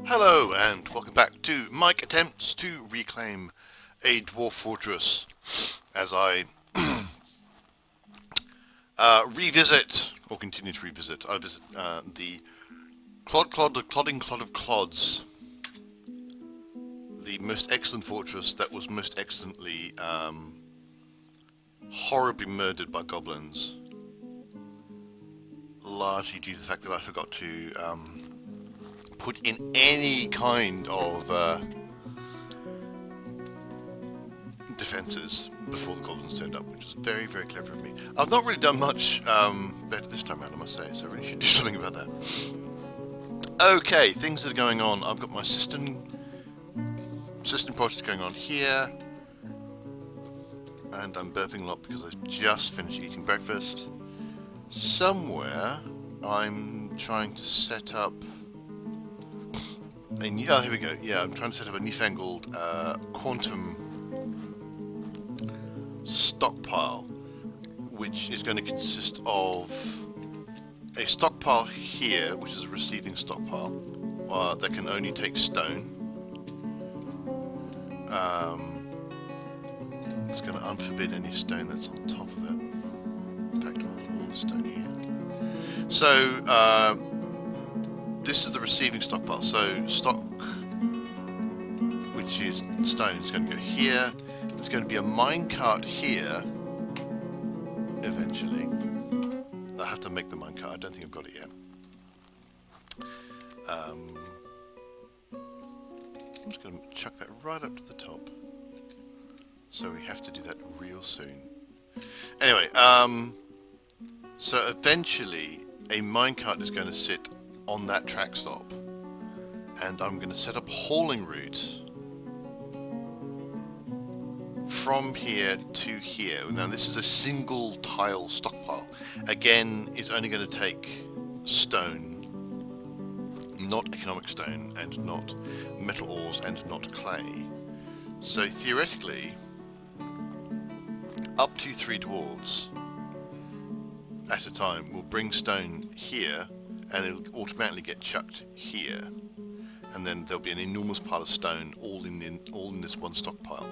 Hello and welcome back to Mike attempts to reclaim a dwarf fortress as I revisit, or continue to revisit, I visit the Clod-Clodding Clod of Clods, the most excellent fortress that was most excellently horribly murdered by goblins, largely due to the fact that I forgot to put in any kind of defences before the goblins turned up, which was very, very clever of me. I've not really done much better this time around, I must say, so I really should do something about that. Okay, things that are going on. I've got my system project going on here, and I'm burping a lot because I've just finished eating breakfast. Somewhere I'm trying to set up a new, oh, here we go. Yeah, I'm trying to set up a newfangled quantum stockpile, which is going to consist of a stockpile here, which is a receiving stockpile that can only take stone. It's going to unforbid any stone that's on top of it. In fact, all the stone here. So this is the receiving stockpile. So stock, which is stone, is going to go here. There's going to be a minecart here. Eventually, I have to make the minecart. I don't think I've got it yet. I'm just going to chuck that right up to the top. So we have to do that real soon. Anyway, so eventually a minecart is going to sit on that track stop, and I'm going to set up hauling routes from here to here. Now this is a single tile stockpile. Again, it's only going to take stone, not economic stone, and not metal ores, and not clay. So theoretically, up to 3 dwarves at a time will bring stone here, and it'll automatically get chucked here, and then there'll be an enormous pile of stone all in this one stockpile,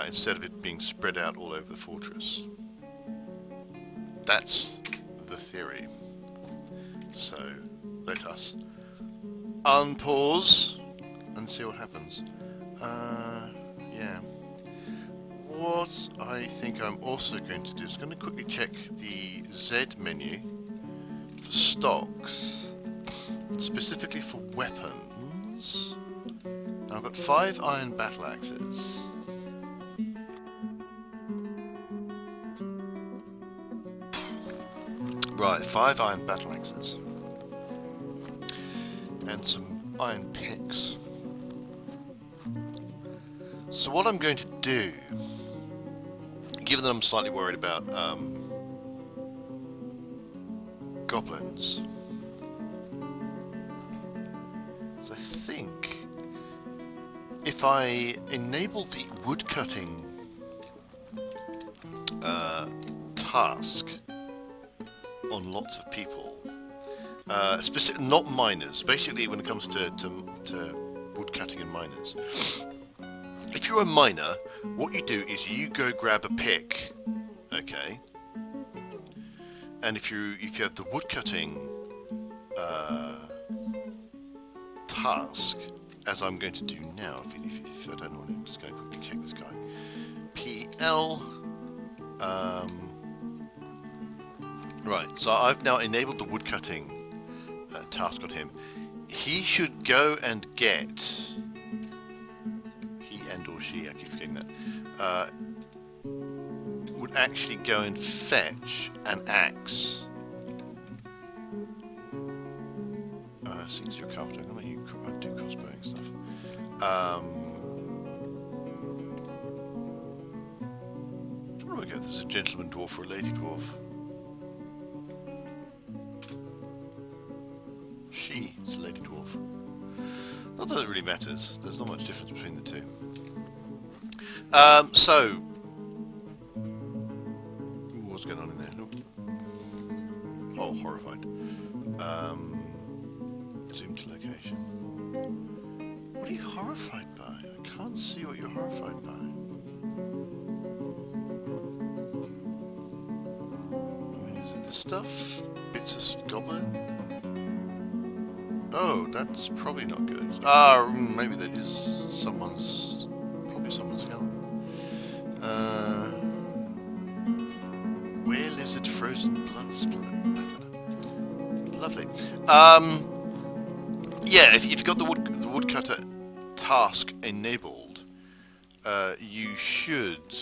instead of it being spread out all over the fortress. That's the theory. So let us unpause and see what happens. Yeah. What I think I'm also going to do is going to quickly check the Z menu for stocks, specifically for weapons. Now I've got 5 iron battle axes. Right, 5 iron battle axes. And some iron picks. So what I'm going to do, given that I'm slightly worried about goblins, so I think if I enable the woodcutting task on lots of people, not miners, basically when it comes to woodcutting and miners, if you're a miner, what you do is you go grab a pick, okay? And if you have the woodcutting task, as I'm going to do now, if I don't know, I'm just going to quickly check this guy. PL. Right, so I've now enabled the woodcutting task on him. He should go and get. Or she, I keep forgetting that, would actually go and fetch an axe. Since you're carpenter, I'm going to let you do crossbowing stuff. Where do I go? This is a gentleman dwarf or a lady dwarf. She is a lady dwarf. Not that it really matters. There's not much difference between the two. So, what's going on in there? Nope. Oh, horrified. Zoom to location. What are you horrified by? I can't see what you're horrified by. I mean, is it this stuff? Bits of goblin? Oh, that's probably not good. Ah, maybe that is someone's... probably someone's skeleton. Were-lizard frozen blood splatter. Lovely. Yeah, if you've got the woodcutter task enabled, you should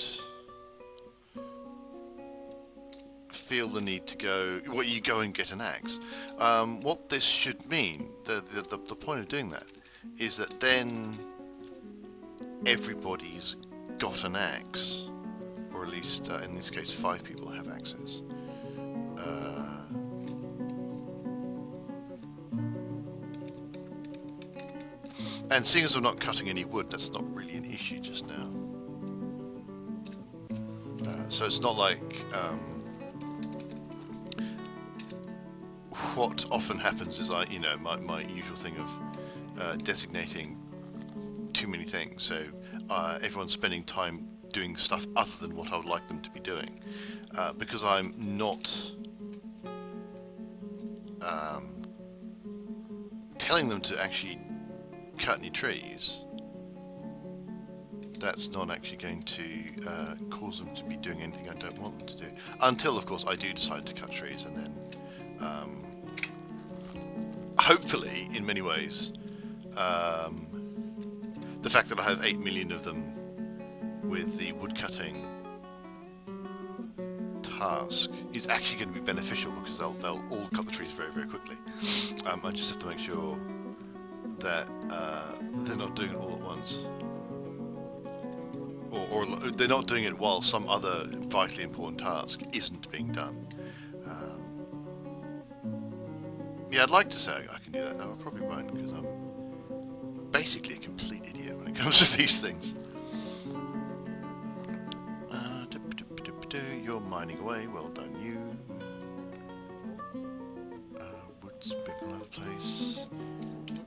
feel the need to go. Well, you go and get an axe. What this should mean, the point of doing that, is that then everybody's got an axe, or at least in this case 5 people have axes. And seeing as I'm not cutting any wood, that's not really an issue just now. So it's not like what often happens is my usual thing of designating too many things. So everyone's spending time doing stuff other than what I would like them to be doing, because I'm not telling them to actually cut any trees. That's not actually going to cause them to be doing anything I don't want them to do. Until, of course, I do decide to cut trees, and then hopefully, in many ways, the fact that I have 8 million of them with the woodcutting task is actually going to be beneficial, because they'll all cut the trees very, very quickly. I just have to make sure that they're not doing it all at once, or they're not doing it while some other vitally important task isn't being done. Yeah, I'd like to say I can do that. No, I probably won't, because I'm basically a complete idiot when it comes to these things. You're mining away, well done you. Wood's big all over the place.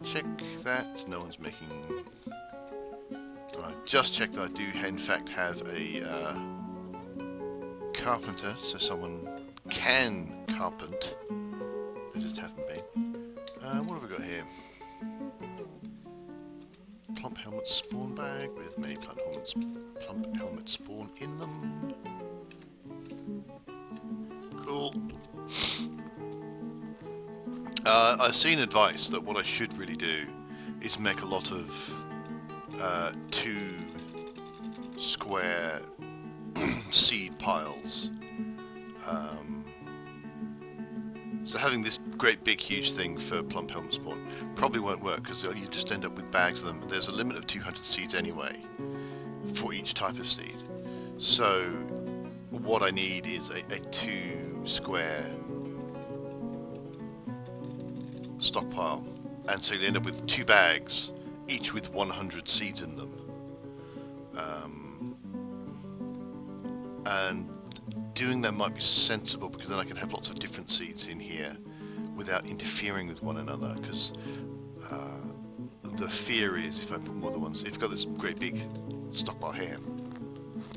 Check that no one's making... just check that I do in fact have a carpenter, so someone can carpent. They just haven't been. What have we got here? Plump helmet spawn bag with many plump helmet spawn in them. Cool. I've seen advice that what I should really do is make a lot of 2 square seed piles. So having this great big huge thing for plump helmet spawn probably won't work, because you just end up with bags of them. There's a limit of 200 seeds anyway for each type of seed. So what I need is a 2 square stockpile, and so you end up with 2 bags, each with 100 seeds in them. And doing that might be sensible, because then I can have lots of different seeds in here without interfering with one another, because the fear is if I put more than one, if I've got this great big stockpile here,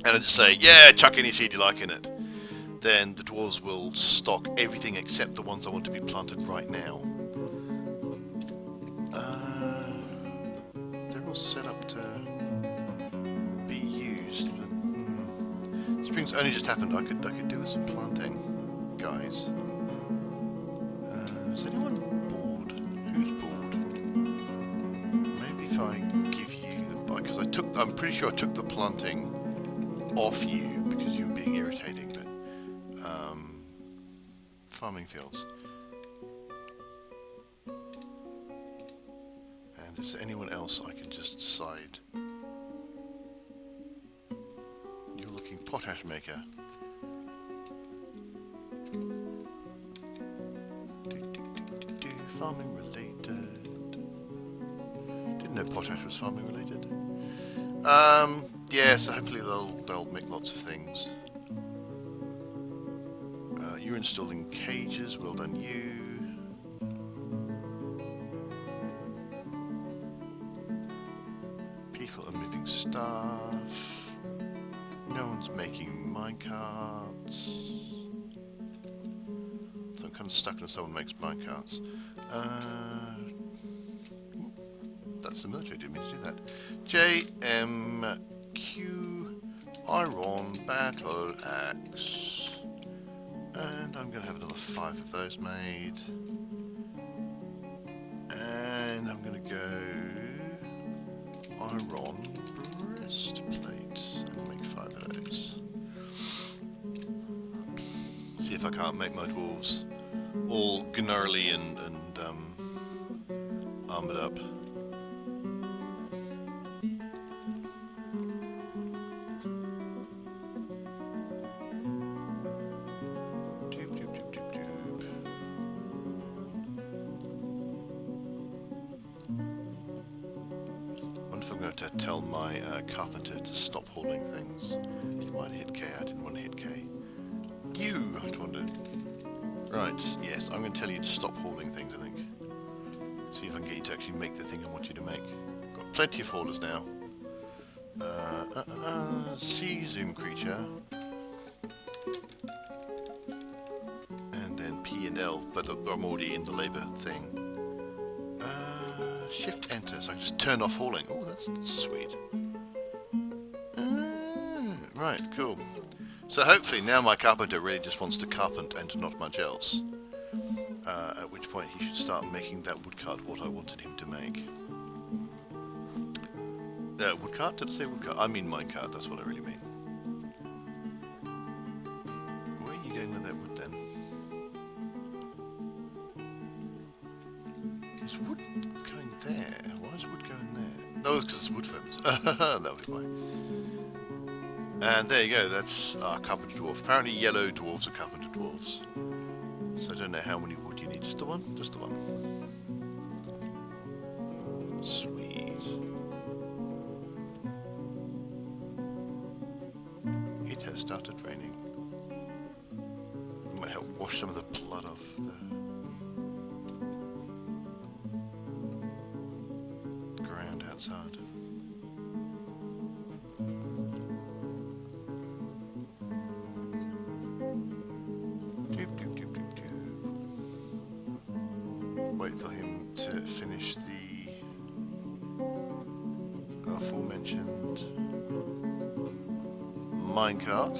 and I just say, yeah, chuck any seed you like in it, then the dwarves will stock everything except the ones I want to be planted right now. They're all set up to be used, but spring's only just happened. I could do with some planting, guys. Is anyone bored? Who's bored? Maybe if I give you the, because I'm pretty sure I took the planting off you because you were being irritating, but farming fields. And is there anyone else I can just decide? You're looking potash maker. Farming related. Didn't know potash was farming related. Yeah, so hopefully they'll make lots of things. You're installing cages, well done you. beautiful unmoving stuff. No one's making minecarts. So I'm kind of stuck until someone makes minecarts. That's the military, didn't mean to do that. JMQ Iron Battle Axe. And I'm going to have another 5 of those made. And I'm going to go iron breastplate. I'm going to make 5 of those. See if I can't make my dwarves all gnarly and armoured up. I'm going to tell my carpenter to stop holding things. He might hit K. I didn't want to hit K. You, I wanted. Right, yes, I'm going to tell you to stop holding things, I think. See if I can get you to actually make the thing I want you to make. Got plenty of haulers now. Sea zoom creature. And then P and L, but I'm already in the labour thing. Shift enter, so I can just turn off hauling. Oh, that's sweet. Right, cool. So hopefully now my carpenter really just wants to carpent and not much else. At which point he should start making that woodcut what I wanted him to make. Woodcut? Did I say woodcut? I mean minecart, that's what I really mean. Where are you going with that wood then? Is wood going there? Why is wood going there? No, it's because it's wood furnace. That'll be why. And there you go, that's our carpenter dwarf. Apparently yellow dwarves are carpenter dwarves. So I don't know how many wood you need. Just the one? Just the one. Sweet. It has started raining. It might help wash some of the blood off the ground outside. Wait for him to finish the aforementioned minecart.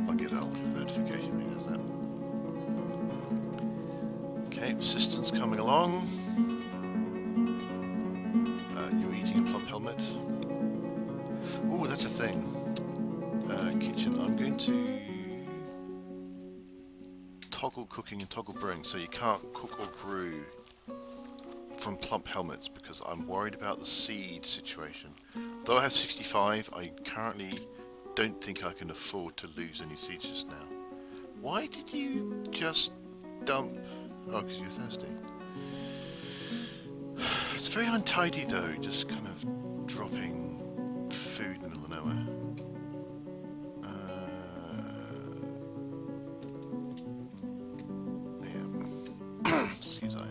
Bug it out. Notification when he does that. Okay, assistance coming along. You're eating a plump helmet. Oh, that's a thing. Kitchen. I'm going to toggle cooking and toggle brewing, so you can't cook or brew from plump helmets because I'm worried about the seed situation. Though I have 65, I currently don't think I can afford to lose any seeds just now. Why did you just dump? Oh, because you're thirsty. It's very untidy though, just kind of dropping food in the middle of nowhere. Excuse me.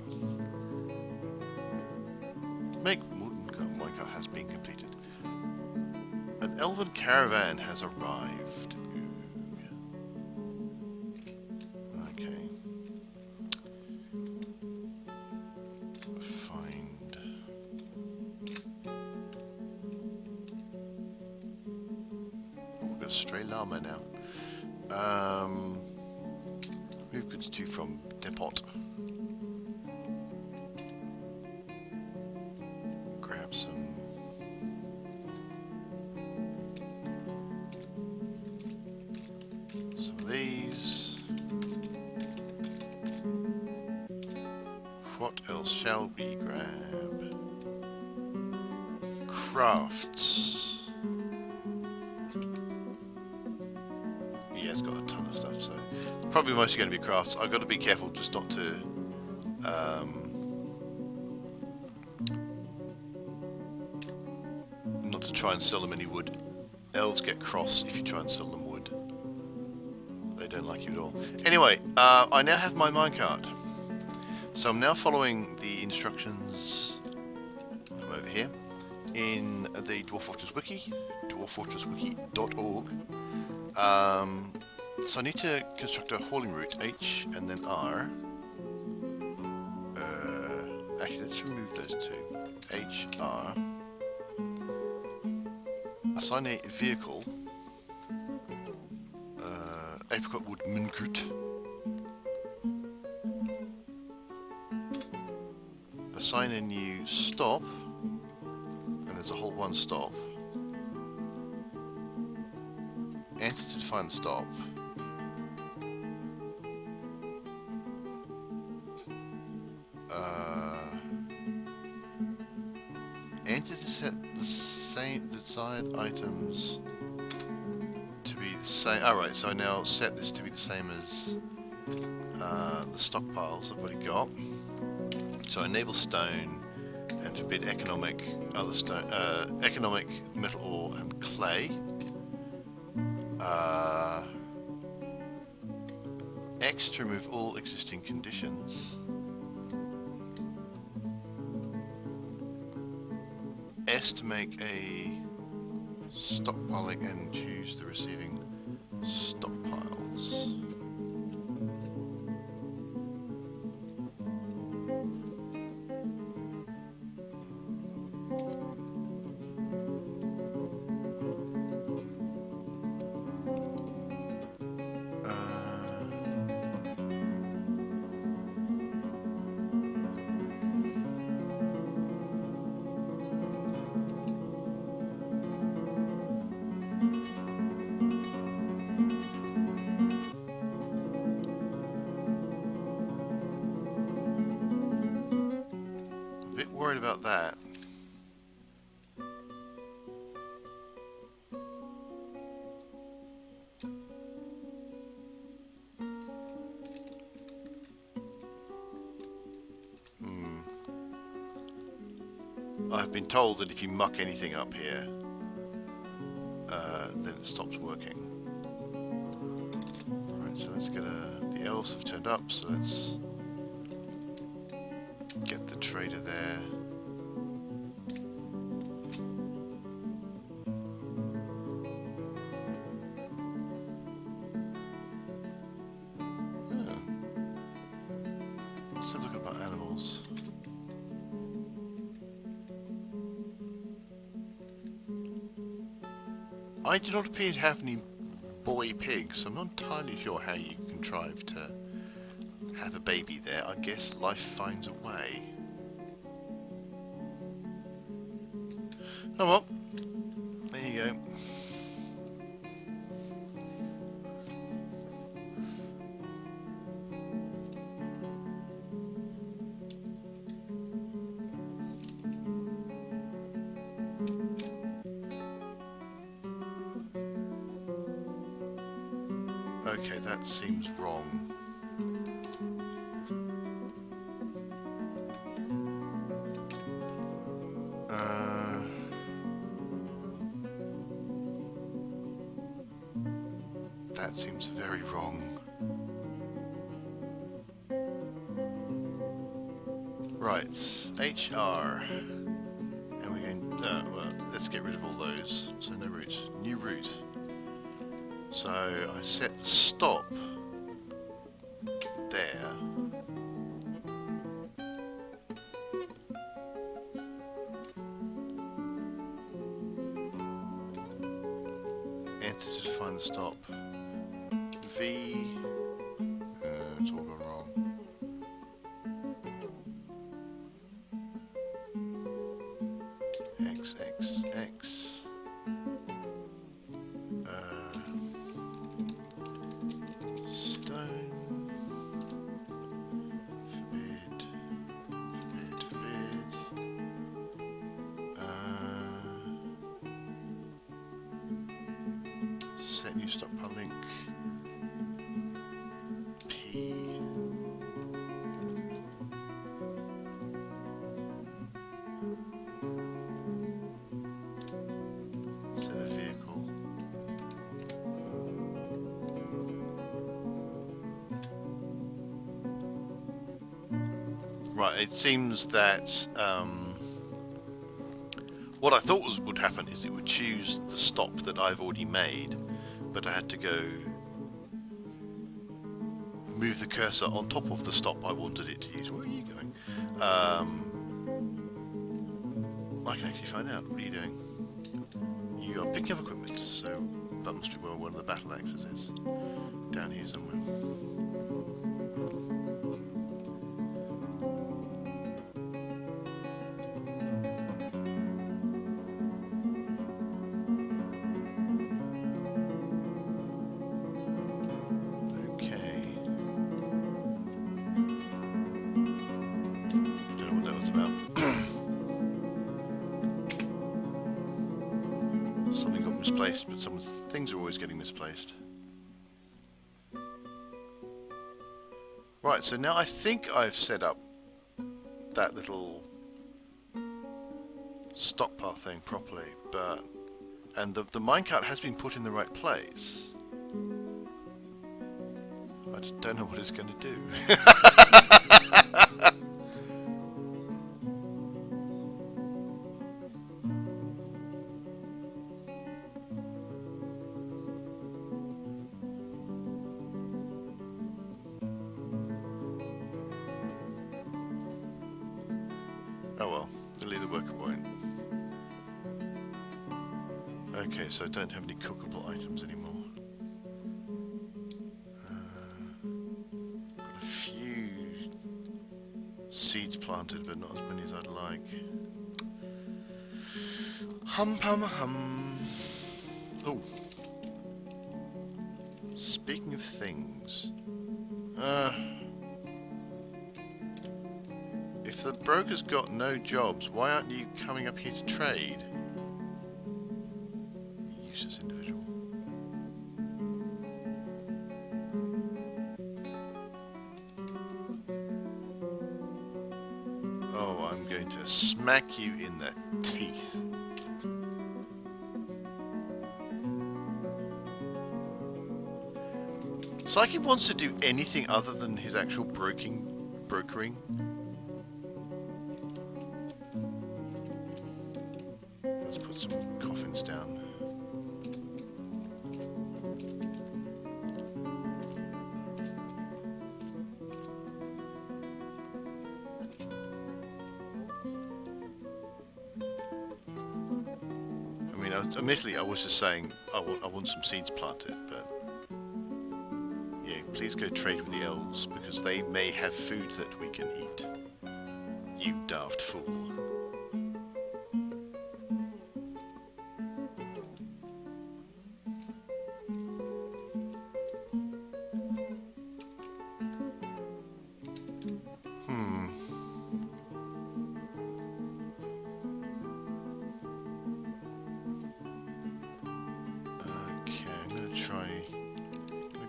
Make wooden minecart has been completed. An elven caravan has arrived. Ooh. Okay. Find. Oh, we've got a stray llama now. Move goods to from depot. Grab some of these. What else shall we grab? Crafts. Yeah, it's got a ton of stuff, so probably mostly going to be crafts. I've got to be careful just not to try and sell them any wood. Elves get cross if you try and sell them wood. They don't like you at all. Anyway, I now have my minecart. So I'm now following the instructions from over here in the Dwarf Fortress Wiki, dwarffortresswiki.org. So I need to construct a hauling route, H and then R. Actually, let's remove those two. H, R. Assign a vehicle. Apricot wood Mungurt. Assign a new stop. And there's a whole one stop. Enter to define the stop. Enter to set the desired items to be the same. Alright, so I now set this to be the same as the stockpiles I've already got. So enable stone and forbid economic other stone, economic metal ore and clay. X to remove all existing conditions. S to make a stockpiling and choose the receiving stockpiles. Worried about that. I've been told that if you muck anything up here, then it stops working. Alright, so let's get the elves have turned up, so let's get the trader there. Let's have a look about animals. I do not appear to have any boy pigs, so I'm not entirely sure how you contrive to have a baby there. I guess life finds a way. Oh well, there you go. Okay, that seems wrong. That seems very wrong. Right, HR. And we're going, well, let's get rid of all those. So no route. New route. So I set the stop there. Enter to define the stop. V. It's all gone wrong. X, X, X. Stone. Forbid. Forbid, forbid. Set new stockpile link. P. Set a vehicle. Right, it seems that what I thought would happen is it would choose the stop that I've already made, but I had to go move the cursor on top of the stop I wanted it to use. Where are you going? I can actually find out. What are you doing? You are picking up equipment, so that must be where one of the battle axes is. Down here somewhere. Something got misplaced, but someone's things are always getting misplaced. Right, so now I think I've set up that little stockpile thing properly, and the minecart has been put in the right place. I just don't know what it's going to do. Oh well, it'll either work or won't. Okay, so I don't have any cookable items anymore. Got a few seeds planted, but not as many as I'd like. Hum hum hum. Oh. Speaking of things. If the broker's got no jobs, why aren't you coming up here to trade? Useless individual. Oh, I'm going to smack you in the teeth. Psyche wants to do anything other than his actual brokering. Let's put some coffins down. I mean, admittedly, I was just saying I want some seeds planted, but yeah, please go trade with the elves, because they may have food that we can eat. You daft fool.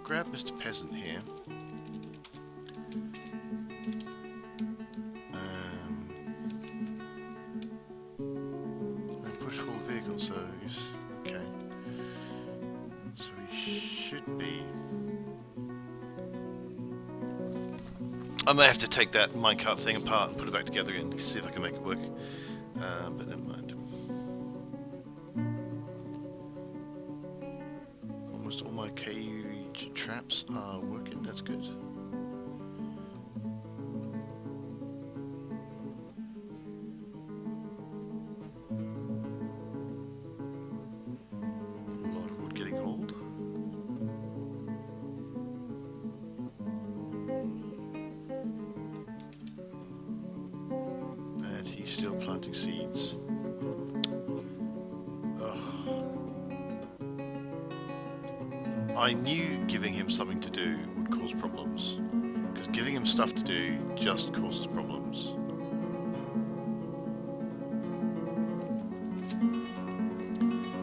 Grab Mr. Peasant here. And push full vehicle, so he's okay. So he should be. I may have to take that minecart thing apart and put it back together again, see if I can make it work. But never mind. Almost all my cage traps are working, that's good. A lot of wood getting hauled. And he's still planting seeds. I knew giving him something to do would cause problems, because giving him stuff to do just causes problems.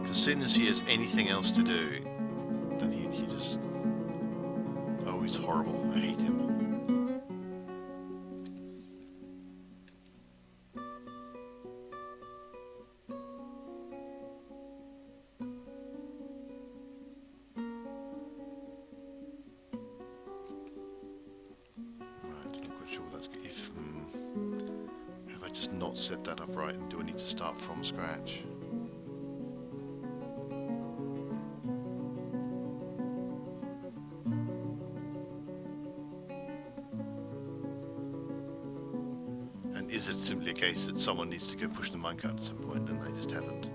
As soon as he has anything else to do, then he just... Oh, he's horrible. I hate him. not set that up right, and do I need to start from scratch? And is it simply a case that someone needs to go push the minecart at some point and they just haven't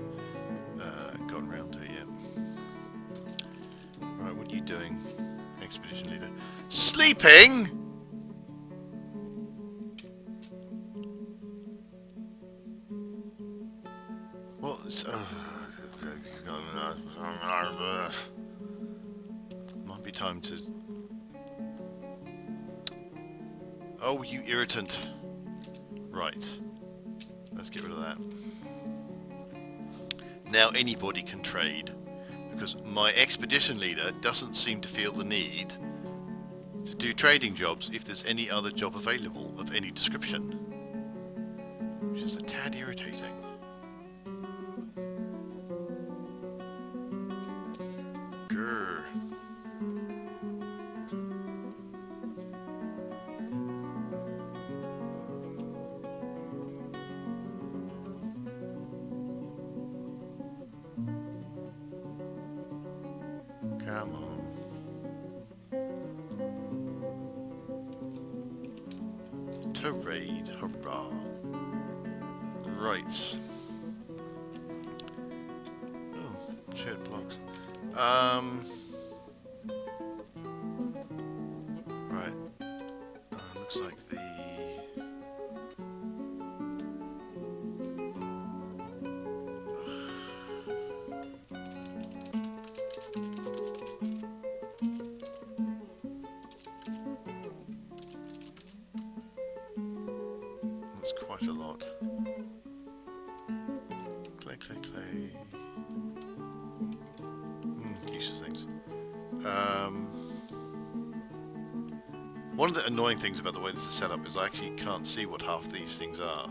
gotten around to it yet? Right, what are you doing, expedition leader? Sleeping?! What? Might be time to... Oh, you irritant. Right. Let's get rid of that. Now anybody can trade, because my expedition leader doesn't seem to feel the need to do trading jobs if there's any other job available of any description. Which is a tad irritating. Grr. Come on. To raid, hurrah. Right. Oh, shared blocks. Right. Looks like the... That's quite a lot. Clay, clay, clay. Useless things. One of the annoying things about the way this is set up is I actually can't see what half these things are.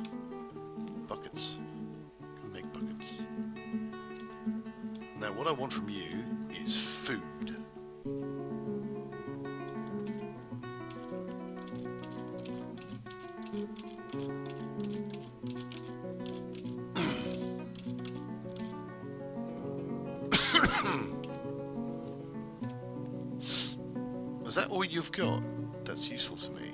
Buckets. Can make buckets. Now what I want from you is food. Is that all you've got? That's useful to me.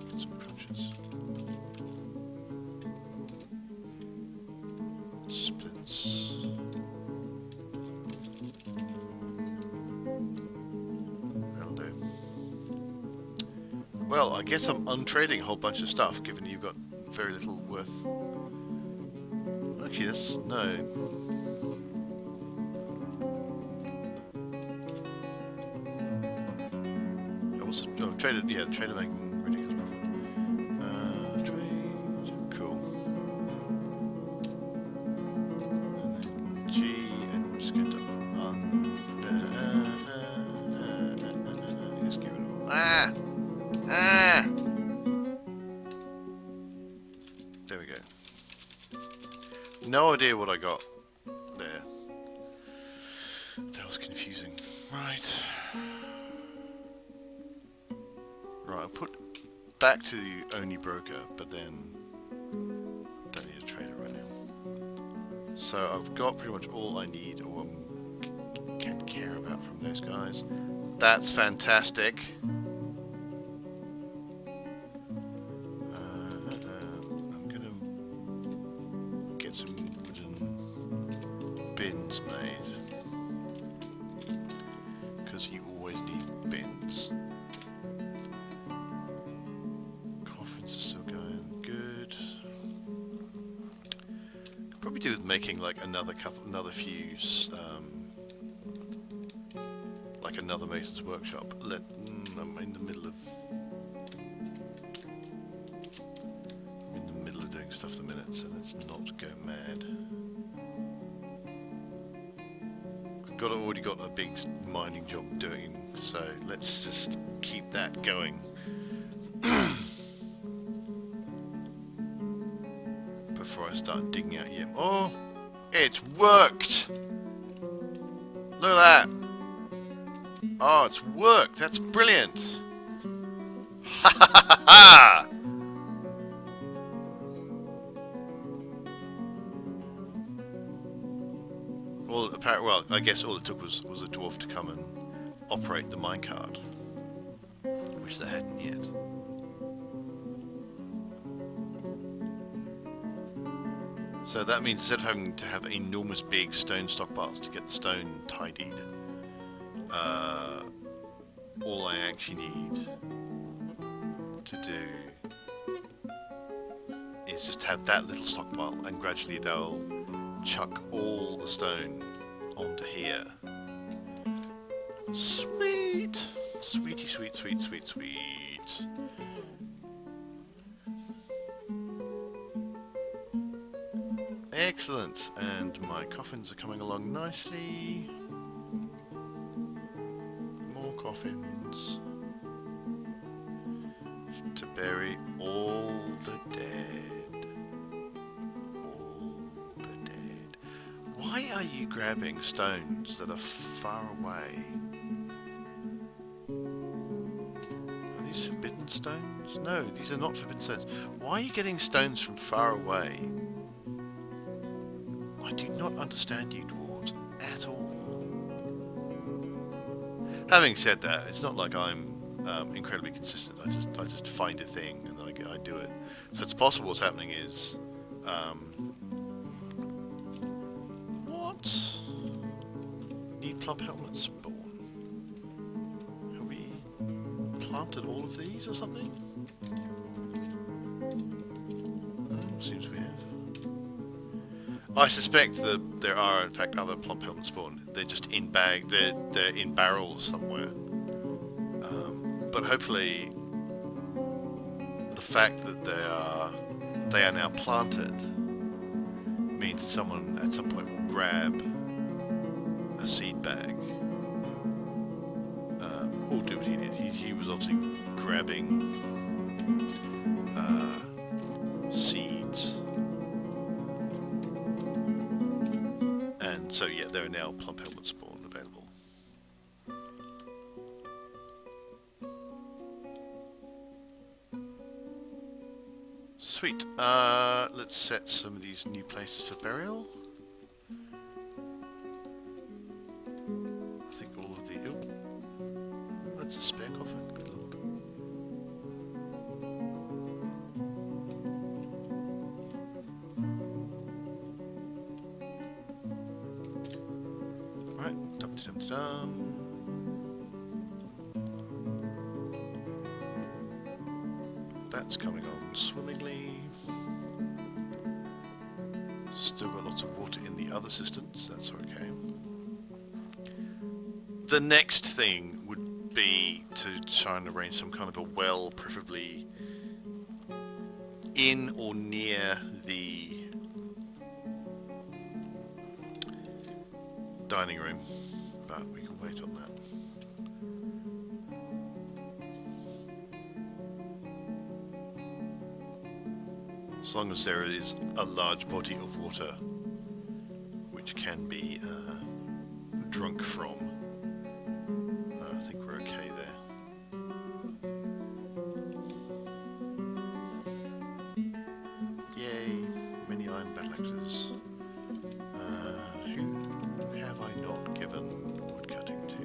Get some crunches. Splits. That'll do. Well, I guess I'm untrading a whole bunch of stuff, given you've got very little worth. Actually, that's... no. Oh, trader, yeah, trader making ridiculous profit. Trade, cool. And then G, and we're just going to just give it all. There we go. No idea what I got there. That was confusing. Right. Right, I'll put back to the only broker, but then don't need a trader right now. So I've got pretty much all I need or can care about from those guys. That's fantastic. I'm gonna get some wooden bins made, because you always need bins. Probably do with making like another few, like another mason's workshop. I'm in the middle of doing stuff at the minute, so let's not go mad. I've already got a big mining job doing, so let's just keep that going. Before I start digging out yet. Oh, it's worked! Look at that! Oh, it's worked! That's brilliant! Ha ha ha ha! Well, I guess all it took was a dwarf to come and operate the minecart, which they hadn't yet. So that means instead of having to have enormous big stone stockpiles to get the stone tidied, all I actually need to do is just have that little stockpile, and gradually they'll chuck all the stone onto here. Sweet! Sweetie, sweet, sweet, sweet, sweet. Excellent, and my coffins are coming along nicely. More coffins to bury all the dead. All the dead. Why are you grabbing stones that are far away? Are these forbidden stones? No, these are not forbidden stones. Why are you getting stones from far away? I do not understand you dwarves at all. Having said that, it's not like I'm incredibly consistent. I just find a thing and then I do it. So it's possible what's happening is what? Need plump helmets spawn. Have we planted all of these or something? Seems we have. I suspect that there are, in fact, other plump helmets spawn. They're just in they're in barrels somewhere. But hopefully, the fact that they are now planted means that someone at some point will grab a seed bag. Or do what he did. He was obviously grabbing seeds. And so yeah, there are now plump helmet spawn available. Sweet. Let's set some of these new places for burial. I think all of the... Oh, that's a spare coffin, good lord. Right, dum-de-dum-de-dum. That's coming on swimmingly. Still got lots of water in the other cisterns, that's okay. The next thing would be to try and arrange some kind of a well, preferably in or near the dining room, but we can wait on that. As long as there is a large body of water which can be drunk from, I think we're okay there. Yay, many iron battle axes. Who have I not given woodcutting to?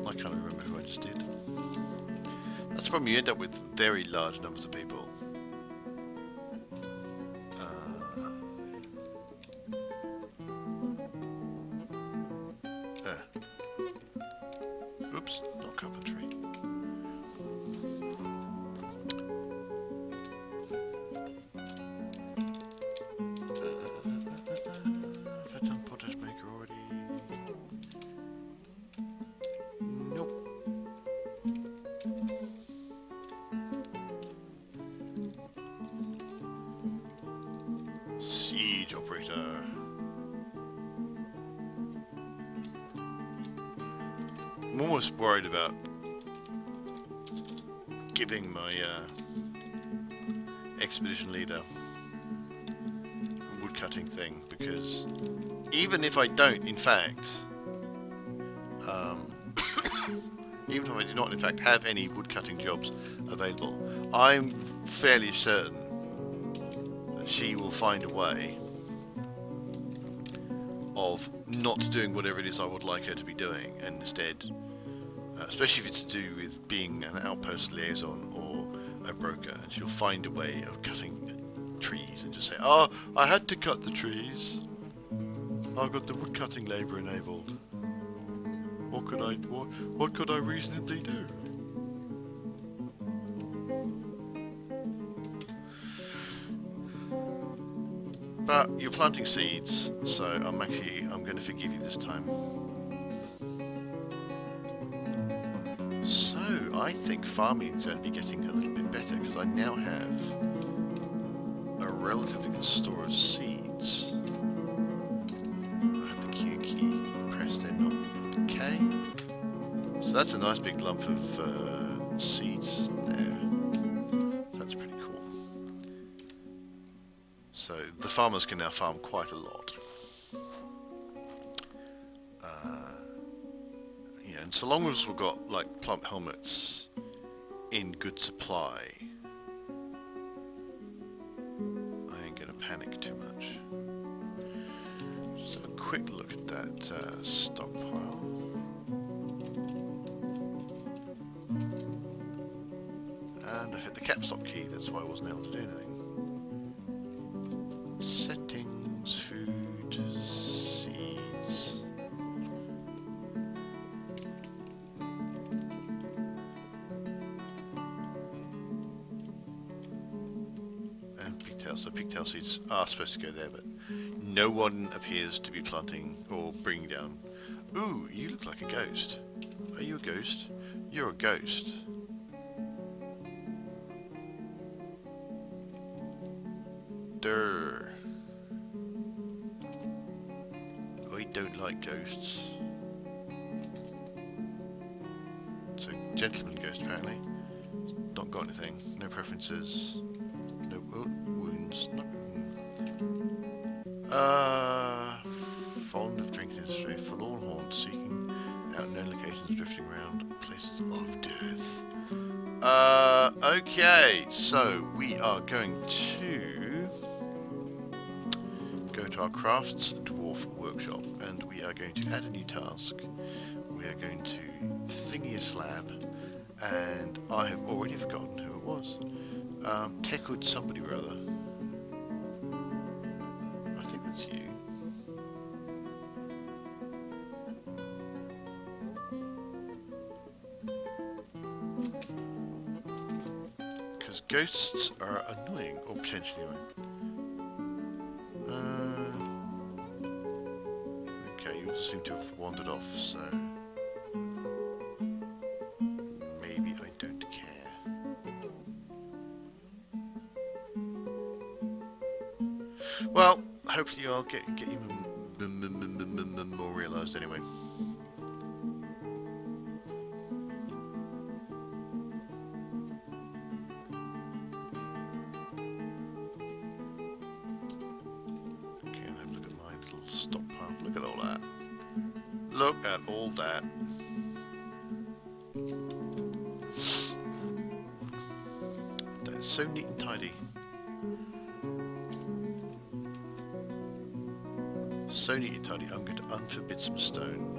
I can't remember who I just did. That's the problem, you end up with very large numbers of people. Oops, not carpentry. Have I done potter's maker already? Nope. Siege operator. I'm almost worried about giving my expedition leader woodcutting thing, because even if I don't, in fact, even if I do not, in fact, have any woodcutting jobs available, I'm fairly certain that she will find a way of not doing whatever it is I would like her to be doing, and instead, especially if it's to do with being an outpost liaison or a broker, and she'll find a way of cutting trees and just say, "Oh, I had to cut the trees. I've got the woodcutting labour enabled. What could I reasonably do?" But you're planting seeds, so I'm going to forgive you this time. So I think farming is going to be getting a little bit better, because I now have a relatively good store of seeds. I have the Q key pressed then, not K. So that's a nice big lump of seeds there. That's pretty cool. So the farmers can now farm quite a lot. Yeah, and so long as we've got like plump helmets in good supply, I ain't gonna panic too much. Just have a quick look at that stockpile. And I've hit the capstop key, that's why I wasn't able to do anything. Settings, food, seeds. And pigtails. So pigtail seeds are supposed to go there, but no one appears to be planting or bringing down. Ooh, you look like a ghost. Are you a ghost? You're a ghost. Durr. I don't like ghosts. So, gentleman ghost apparently. Not got anything. No preferences. No wounds. No. Fond of drinking and stray, forlorn haunt, seeking out known locations, drifting around places of death. Okay, so we are going to go to our crafts dwarf workshop, and we are going to add a new task. We are going to thingy a slab, and I have already forgotten who it was. Techwood somebody or other. I think that's you. Because ghosts are annoying, or potentially annoying. Okay, you seem to have wandered off, so maybe I don't care. Well, hopefully I'll get you memorialised anyway. Stockpile. Look at all that. Look at all that. That's so neat and tidy. So neat and tidy. I'm going to unforbid some stone.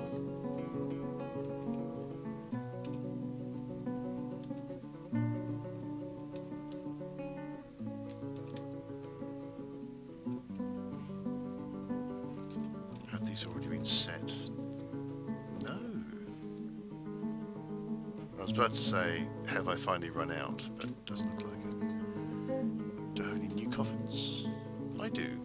Already been set? No. I was about to say, have I finally run out? But it doesn't look like it. Do I have any new coffins? I do.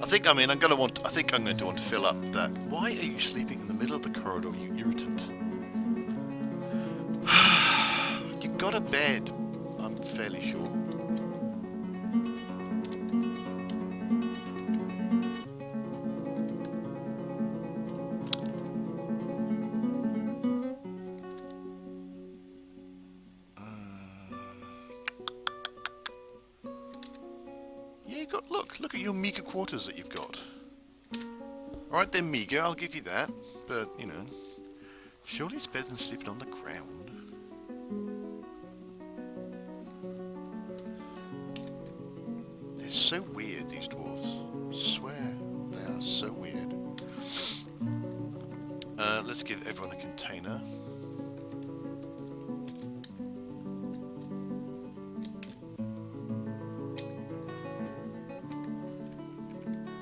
I think I'm going to want to fill up that. Why are you sleeping in the middle of the corridor, you irritant? You've got a bed, I'm fairly sure. you got, look at your meagre quarters that you've got. Alright, they're meagre, I'll give you that. But, you know, surely it's better than sleeping on the ground. They're so weird, these dwarves. I swear, they are so weird. Let's give everyone a container.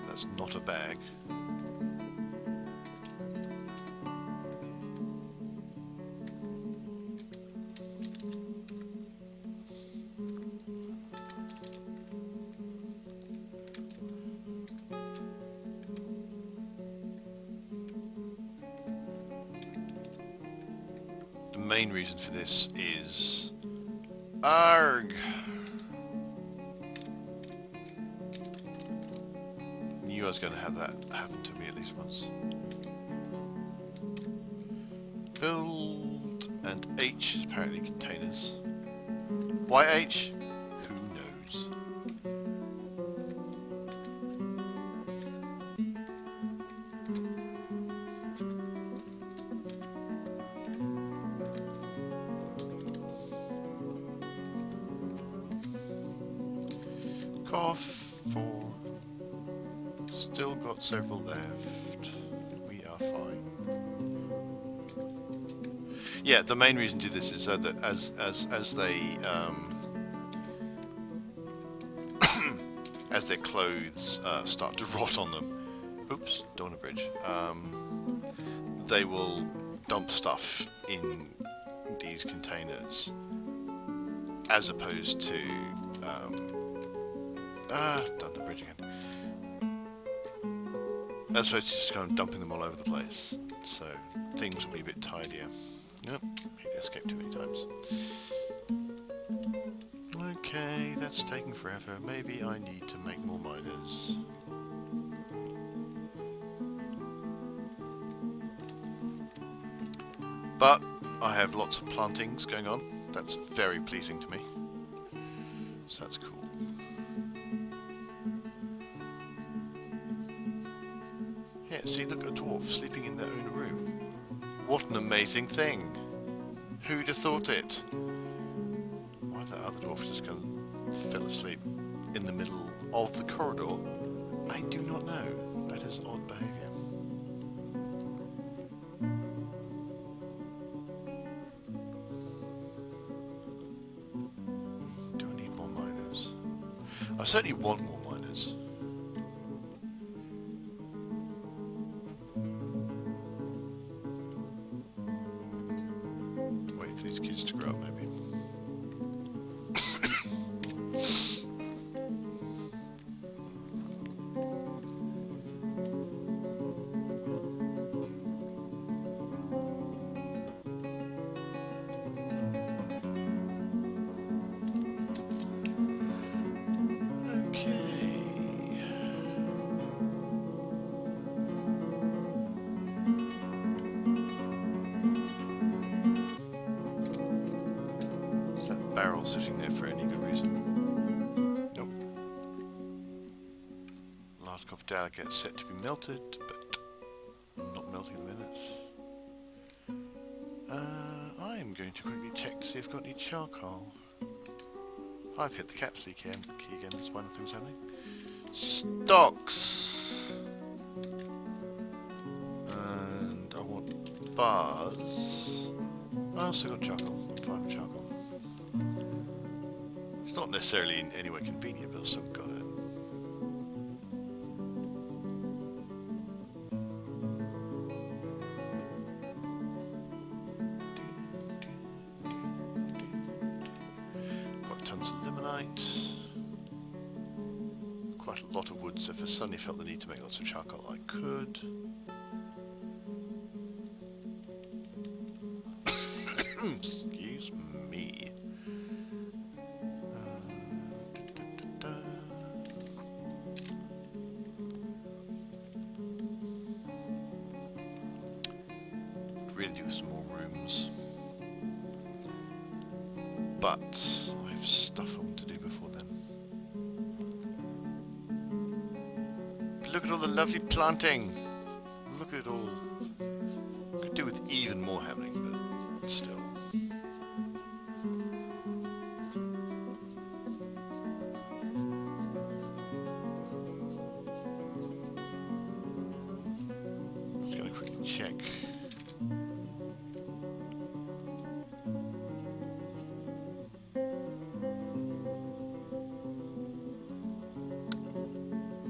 That's not a bag. The main reason for this is... Arg! Knew I was going to have that happen to me at least once. Build and H is apparently containers. Why H? Who knows? Cough 4. Still got several left. We are fine. Yeah, the main reason to do this is so that as they as their clothes start to rot on them, oops, don't want a bridge. They will dump stuff in these containers, as opposed to done the bridge again. As opposed to just kind of dumping them all over the place. So things will be a bit tidier. Yep, hit escape too many times. Okay, that's taking forever. Maybe I need to make more miners. But I have lots of plantings going on. That's very pleasing to me. So that's cool. Yeah, see, look at a dwarf sleeping in their own room. What an amazing thing! Who'd have thought it? Why that other dwarf just going to fell asleep in the middle of the corridor? I do not know. That is odd behaviour. Do I need more miners? I certainly want more miners. For these kids to grow up, maybe. Barrel sitting there for any good reason? Nope. Large copper dowel gets set to be melted, but not melting at the minute. I'm going to quickly check to see if I've got any charcoal. I've hit the caps key again, that's one of the things happening. Stocks! And I want bars. I also got charcoal, I'm fine with charcoal. It's not necessarily in any way convenient, but I've still got it. Got tons of limonite. Quite a lot of wood, so if I suddenly felt the need to make lots of charcoal, I could. Excuse me. Really do some more rooms, but I have stuff I want to do before then. at all the lovely planting. Look at it all. Could do with even more happening, but still. Just gonna quickly check.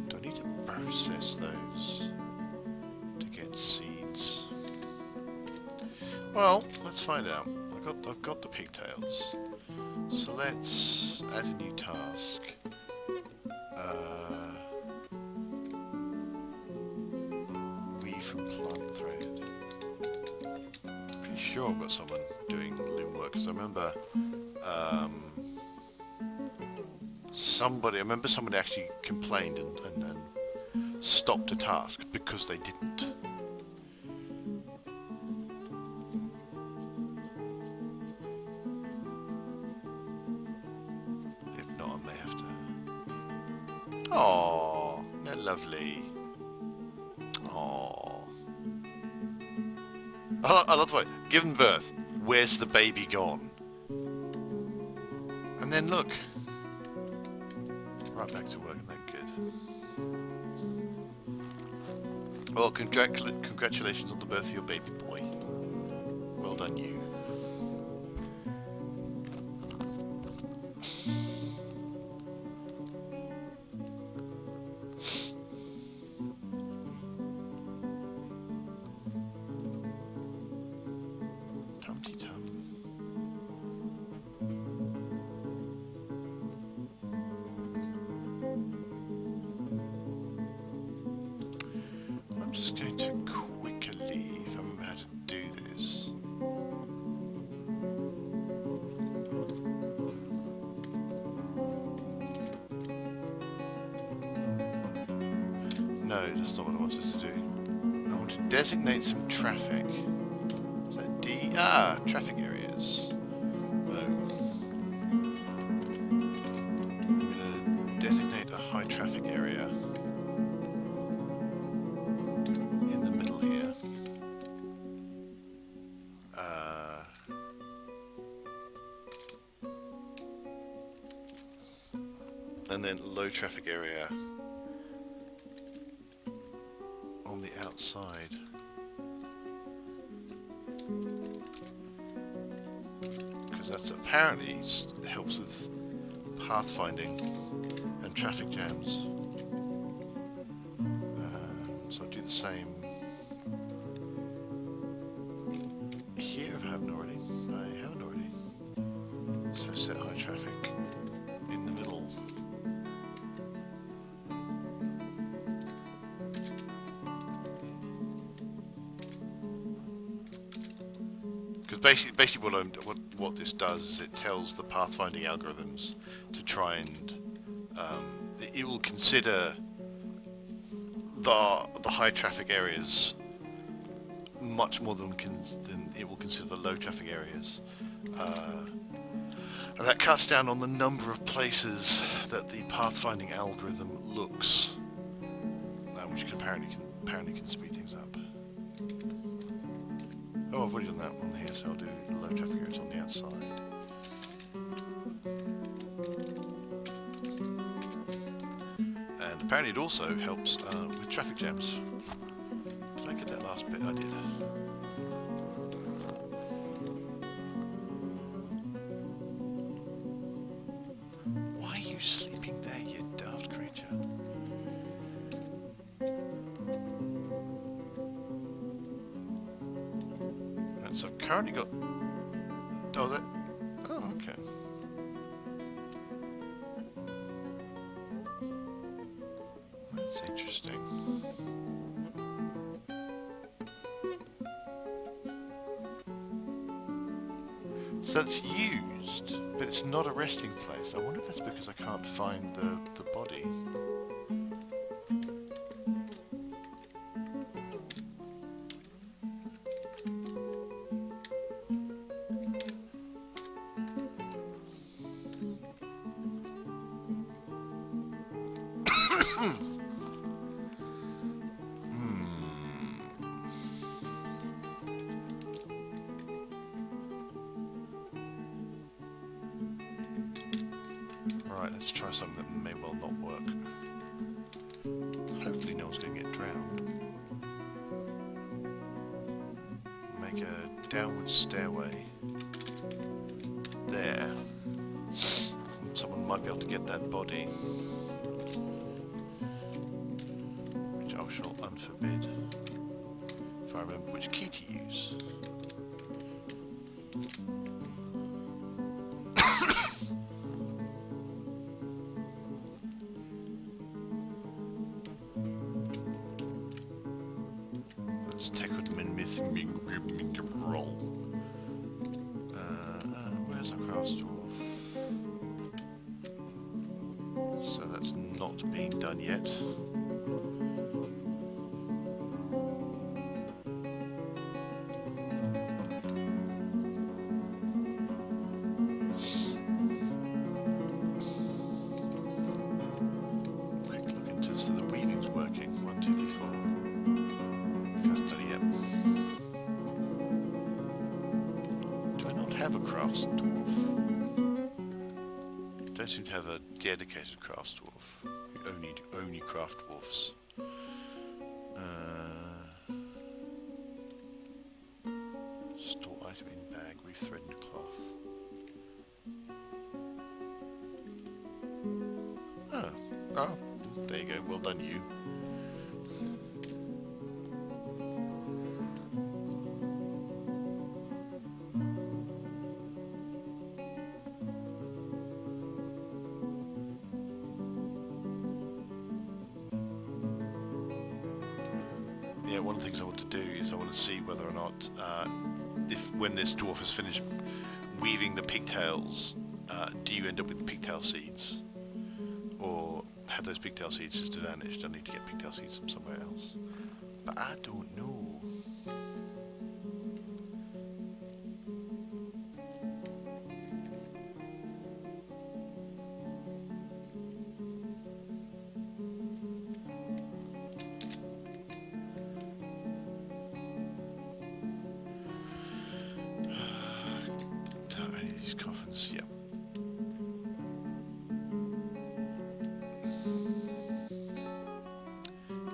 Do I need to process those to get seeds? Well, let's find out. I've got the pigtails. So let's add a new task. Weave from plant thread. Pretty sure I've got someone doing loom work, because I remember somebody actually complained and stopped a task because they didn't. If not, I may have to. Oh, they're lovely. Oh, I love the way. Given birth, where's the baby gone? And then look, right back to work. And then good. Well, congratulations on the birth of your baby boy. Well done, you. Tum-ty-tum. I'm just going to quickly, if I remember how to do this. No, that's not what I wanted to do. I want to designate some traffic. Is that D? Ah, traffic areas. No. I'm going to designate a high traffic area in the middle here. And then low traffic area on the outside. Because that's apparently helps with pathfinding and traffic jams. So I'll do the same here if I haven't already. I haven't already. So set high traffic in the middle. Because basically what this does is it tells the pathfinding algorithms to try and it will consider the high traffic areas much more than it will consider the low traffic areas, and that cuts down on the number of places that the pathfinding algorithm looks, which apparently can speed things up. Oh, I've already done that one here, so I'll do low traffic areas on the outside. And apparently it also helps with traffic jams. Did I get that last bit? I did. Why are you sleeping there, you daft creature? So I've currently got... Oh, okay. That's interesting. So it's used, but it's not a resting place. I wonder if that's because I can't find the body. Alright, let's try something that may well not work. Hopefully no one's going to get drowned. Make a downward stairway. There. Someone might be able to get that body. Which I shall unforbid. If I remember which key to use. Let's take with them in roll. Where's our craft dwarf? So that's not being done yet. Quick look into so the weaving's working. 1, 2, 3, 4. Can't done it yet. Do I not have a crafts dwarf? Don't seem to have a dedicated crafts dwarf. We only craft dwarfs. Store item in bag, weave thread and cloth. Oh, there you go. Well done, you. Yeah, one of the things I want to do is I want to see whether or not, when this dwarf has finished weaving the pigtails, do you end up with pigtail seeds? Or have those pigtail seeds just vanished? I need to get pigtail seeds from somewhere else. But I don't know. Any of these coffins? Yep.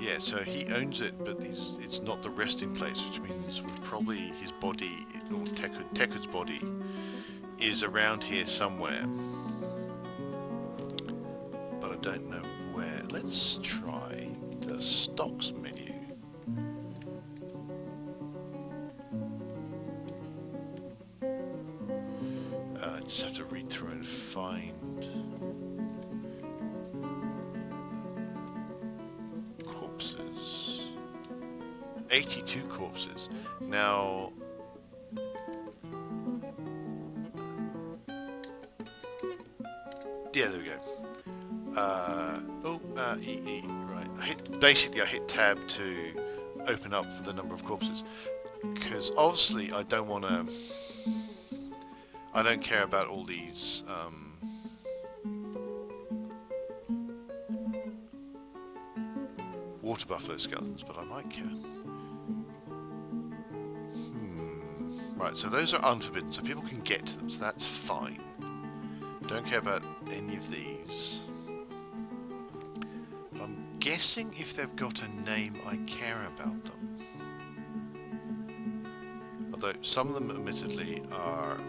Yeah, so he owns it, but it's not the resting place, which means probably his body, or Tekud's body, is around here somewhere. But I don't know where. Let's try the stocks menu. Just have to read through and find corpses. 82 corpses. Now, yeah, there we go. E, right. Basically, I hit tab to open up for the number of corpses, because obviously I don't want to. I don't care about all these water buffalo skeletons, but I might care. Right, so those are unforbidden, so people can get to them, so that's fine. Don't care about any of these. But I'm guessing if they've got a name, I care about them. Although some of them admittedly are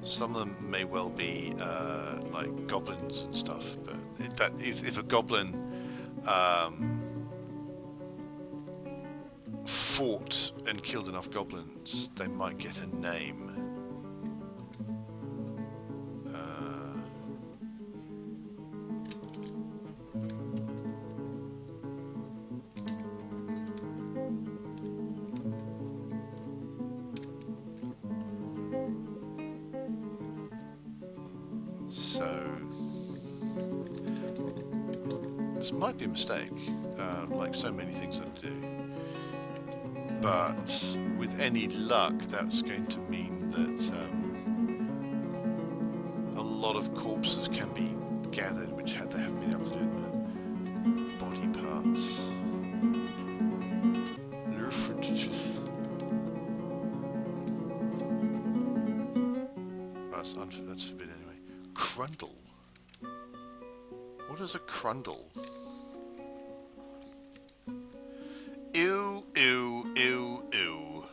some of them may well be like goblins and stuff, but if a goblin fought and killed enough goblins, they might get a name. So, this might be a mistake, like so many things that I do, but with any luck that's going to mean that a lot of corpses can be gathered which they haven't been able to do in the body parts. Reference to that's forbidden anyway. Crundle. What is a crundle? Ew, ew, ew, ew.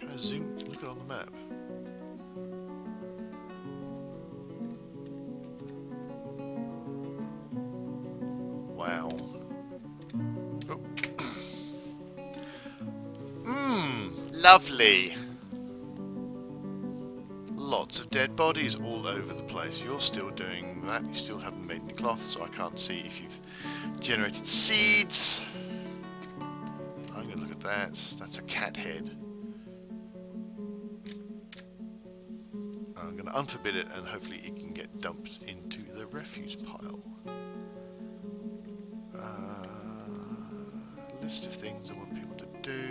Can I zoom? Look at it on the map. Wow. Oh. Lovely. Lots of dead bodies all over the place. You're still doing that. You still haven't made any cloth, so I can't see if you've generated seeds. I'm going to look at that. That's a cat head. I'm going to unforbid it, and hopefully it can get dumped into the refuse pile. List of things I want people to do.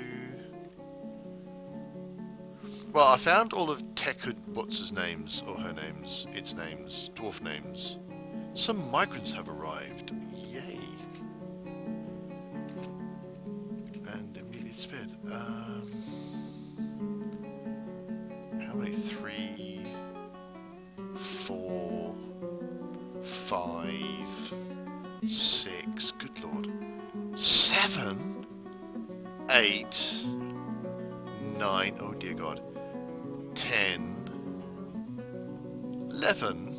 Well, I found all of what's names, or her names, its names, dwarf names. Some migrants have arrived. Yay. And immediate spit. How many? 3, 4, 5, 6, good lord. 7, 8, 9, oh dear god. 10, 11,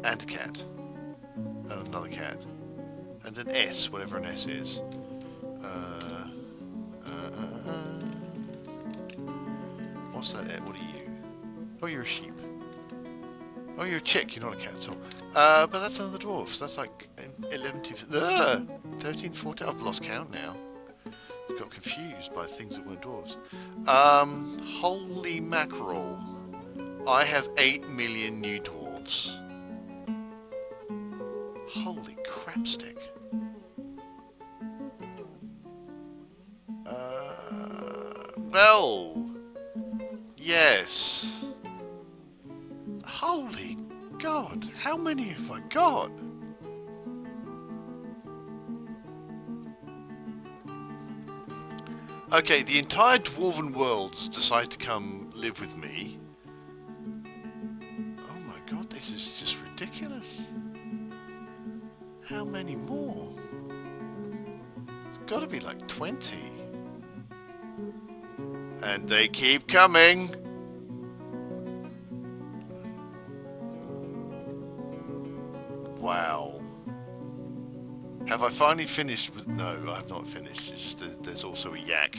and a cat, and another cat, and an S, whatever an S is. What's that? What are you? Oh, you're a sheep. Oh, you're a chick. You're not a cat at all. But that's another dwarf. So that's like 11 to 13, 14. I've lost count now. Got confused by things that weren't dwarves. Holy mackerel. I have 8 million new dwarves. Holy crapstick. Well, yes. Holy God, how many have I got? Okay, the entire Dwarven world's decided to come live with me. Oh my god, this is just ridiculous. How many more? It's got to be like 20. And they keep coming. Wow. Have I finally finished with... No, I have not finished. It's just that there's also a yak.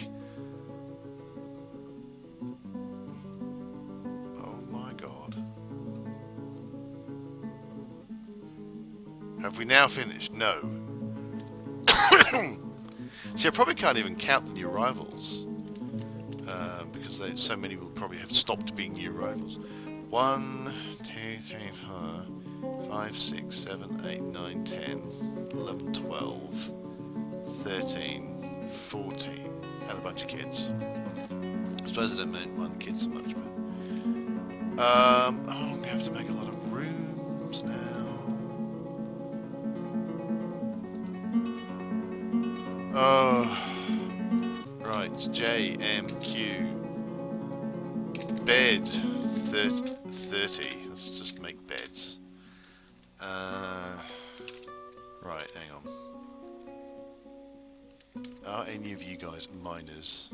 Oh my god. Have we now finished? No. See, I probably can't even count the new arrivals. Because so many will probably have stopped being new arrivals. 1, 2, 3, 4, 5, 6, 7, 8, 9, 10, 11, 12, 13, 14, and a bunch of kids. I suppose I don't mind kids so much, but... oh, I'm going to have to make a lot of rooms now. Oh... Right, JMQ. Bed 30. Let's just make beds. Right, hang on. Are any of you guys miners?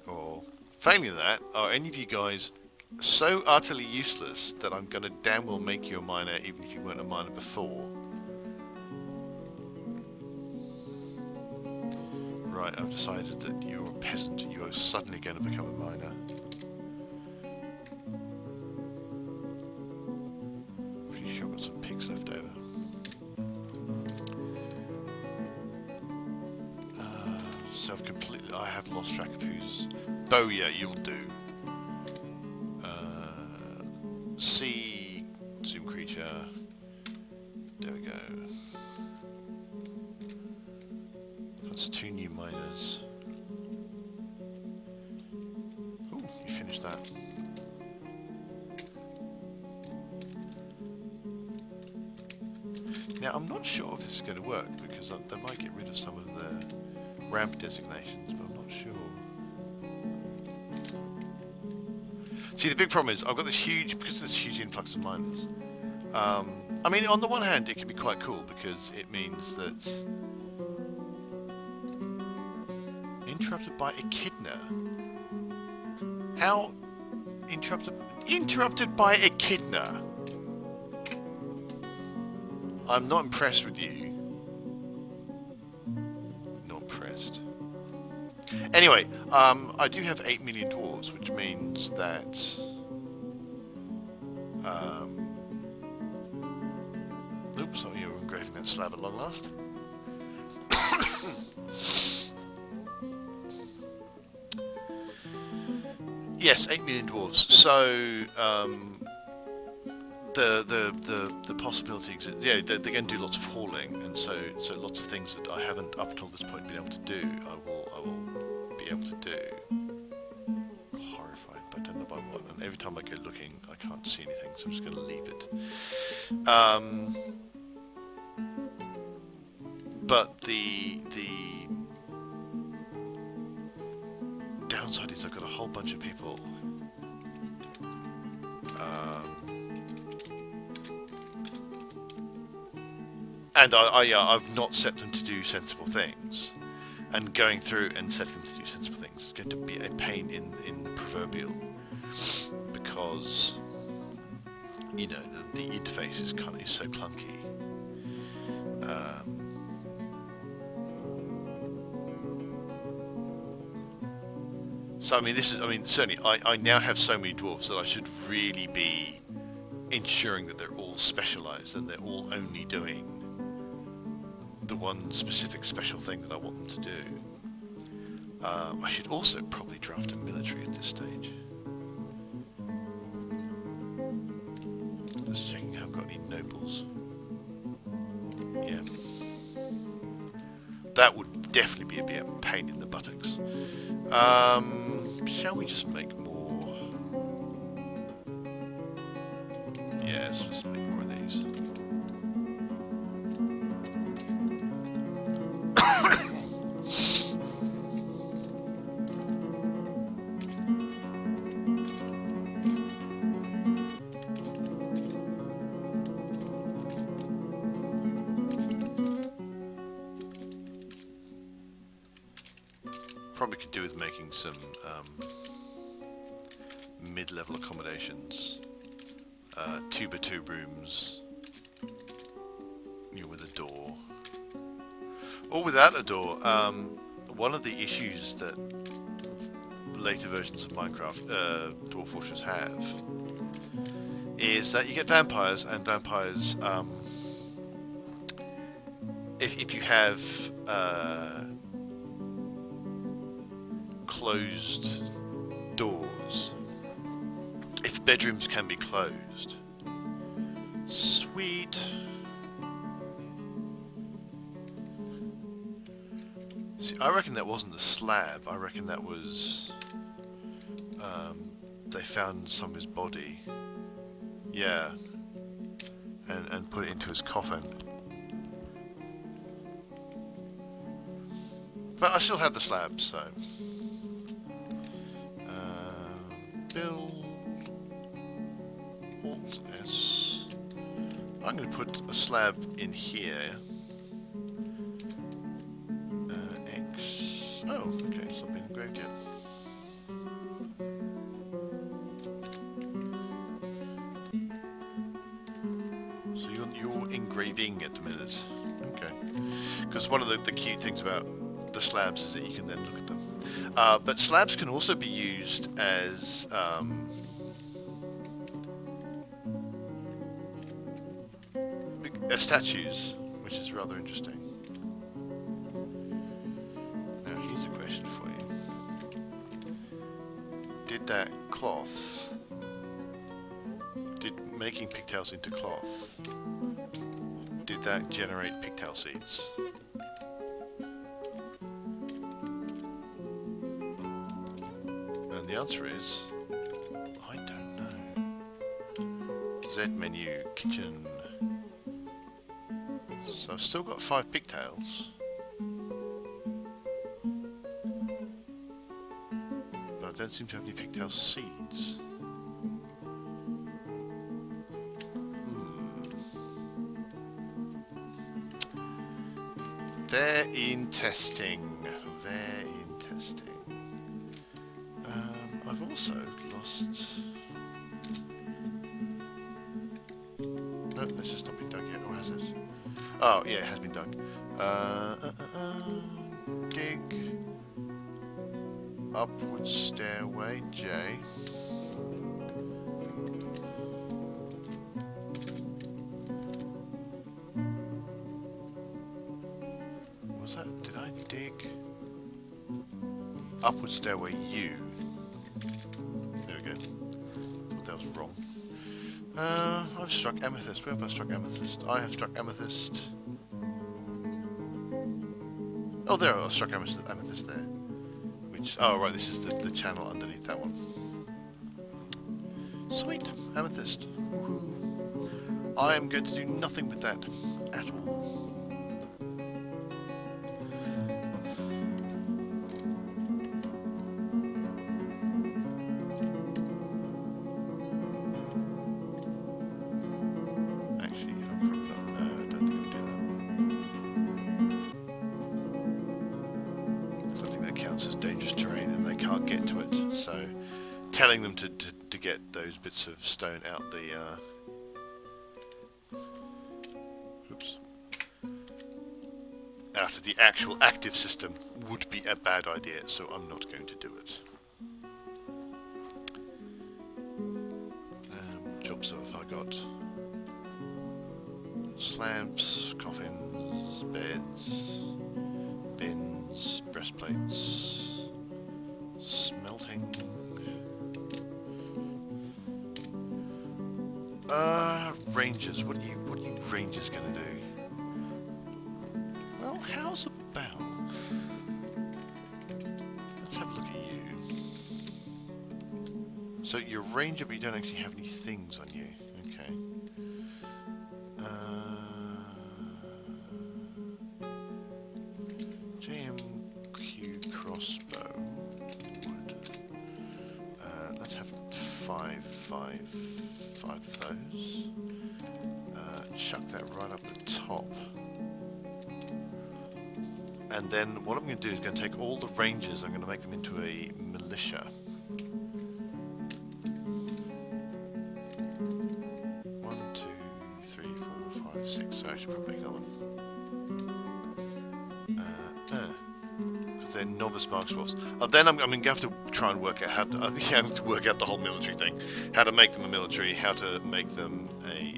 Or, failing that, are any of you guys so utterly useless that I'm going to damn well make you a miner even if you weren't a miner before? Right, I've decided that you're a peasant and you are suddenly going to become a miner. Pretty sure I've got some pigs left over. So I've completely... I have lost track of who's... Bowyer, you'll do. C... Zoom creature... There we go. That's 2 new miners. Ooh, you finished that. Now, I'm not sure if this is going to work, because they might get rid of some of the ramp designations, but I'm not sure. See, the big problem is I've got this huge, because of this huge influx of miners. I mean, on the one hand, it can be quite cool because it means that interrupted by echidna. How interrupted by echidna? I'm not impressed with you. Not impressed. Anyway, I do have 8 million dwarves, which means that oops, sorry, you're engraving that slab at long last. Yes, 8 million dwarves. So the possibility exists. Yeah, they're going to do lots of hauling, and so lots of things that I haven't up until this point been able to do, I will be able to do. Horrified, but I don't know by what. And every time I go looking, I can't see anything, so I'm just going to leave it. But the downside is I've got a whole bunch of people. And I've not set them to do sensible things, and going through and setting them to do sensible things is going to be a pain in the proverbial, because you know the interface is so clunky. So I mean, certainly I now have so many dwarves that I should really be ensuring that they're all specialised and they're all only doing the one specific special thing that I want them to do. I should also probably draft a military at this stage. Just checking I haven't got any nobles. Yeah. That would definitely be a pain in the buttocks. Shall we just make more? Yeah, let's just make more of these. Probably could do with making some mid-level accommodations, 2x2 rooms, with a door, or without a door. One of the issues that later versions of Minecraft, Dwarf Fortress have, is that you get vampires, and vampires, if you have closed doors, if bedrooms can be closed. Sweet. See, I reckon that wasn't the slab. I reckon that was they found some of his body. Yeah. And put it into his coffin. But I still have the slab, so build Alt S. I'm going to put a slab in here. X. Oh, okay, it's not been engraved yet. So you're engraving at the minute. Okay. Because one of the cute things about the slabs is that you can then look at them. But slabs can also be used as statues, which is rather interesting. Now here's a question for you. Did that cloth, making pigtails into cloth, did that generate pigtail seeds? And the answer is, I don't know. Z menu, kitchen. So I've still got 5 pigtails. don't seem to have any pigtail seeds. They're in testing. They're in testing. I've also lost... No, this has not been dug yet, or has it? Oh, yeah, it has been dug. Dig. Upward stairway, J. Was that? Did I dig? Upward stairway, U. There we go. Thought that was wrong. I've struck amethyst. Where have I struck amethyst? I have struck amethyst. Oh, there, I struck amethyst there. Which, oh right, this is the channel underneath that one. Sweet, amethyst. Woohoo. I am going to do nothing with that at all. Telling them to get those bits of stone out the out of the actual active system would be a bad idea, so I'm not going to do it. What jobs have I got? Slabs, coffins, beds, bins, breastplates, smelting. Rangers. What are you rangers gonna do? Well, how's about? Let's have a look at you. So you're a ranger, but you don't actually have any things on you. Okay. JMQ crossbow. Let's have five of those. Chuck that right up the top. And then what I'm going to do is going to take all the rangers, I'm going to make them into a militia. 1, 2, 3, 4, 5, 6. So I should probably make that one. Because they're novice markswolves. Then I'm going to have to try and work out how to, have to work out the whole military thing. How to make them a military, how to make them a...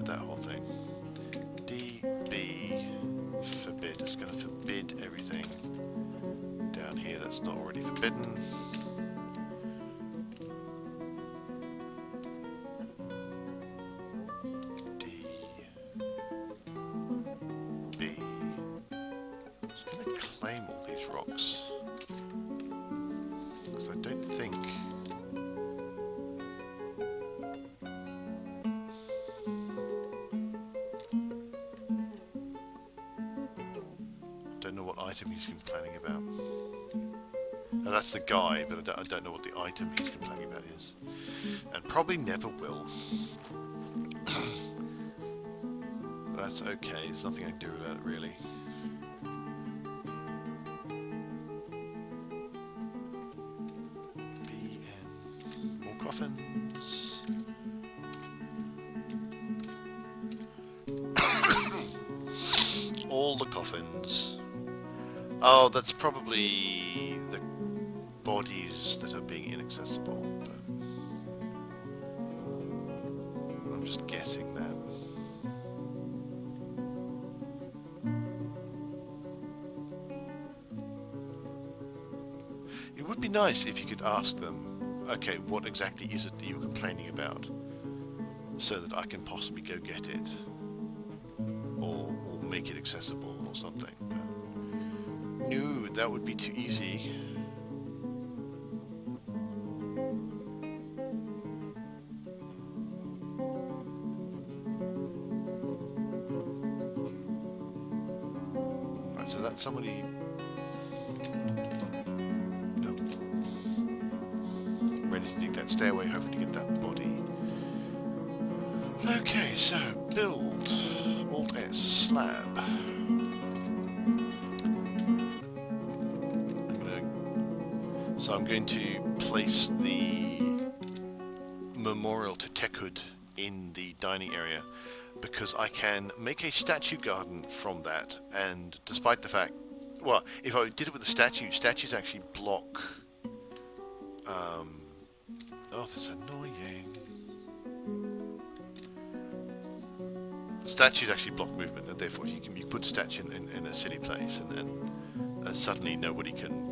that whole thing. DB forbid. It's going to forbid everything down here that's not already forbidden. DB. It's going to claim all these rocks. Because I don't think... item he's complaining about. Now that's the guy, but I don't know what the item he's complaining about is. And probably never will. That's okay, there's nothing I can do about it really. BN. More coffins. All the coffins. Oh, that's probably the bodies that are being inaccessible, but I'm just guessing that. It would be nice if you could ask them, okay, what exactly is it that you're complaining about, so that I can possibly go get it, or make it accessible or something. No, that would be too easy. Right, Right, so that's somebody... No. Ready to dig that stairway, hoping to get that body. Okay, so build. Alt-S, slab. So I'm going to place the memorial to Tekud in the dining area because I can make a statue garden from that, and despite the fact, well, if I did it with a statue, statues actually block, oh, that's annoying. Statues actually block movement, and therefore you can put a statue in a silly place, and then suddenly nobody can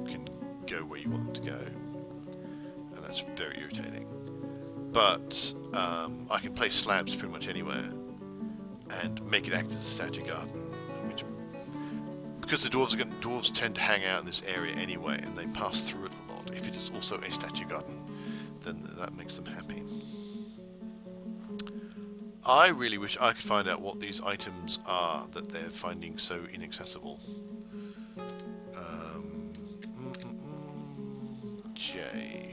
go where you want them to go, and that's very irritating. But I can place slabs pretty much anywhere and make it act as a statue garden, which, because the dwarves tend to hang out in this area anyway, and they pass through it a lot. If it is also a statue garden, then that makes them happy. I really wish I could find out what these items are that they're finding so inaccessible. J.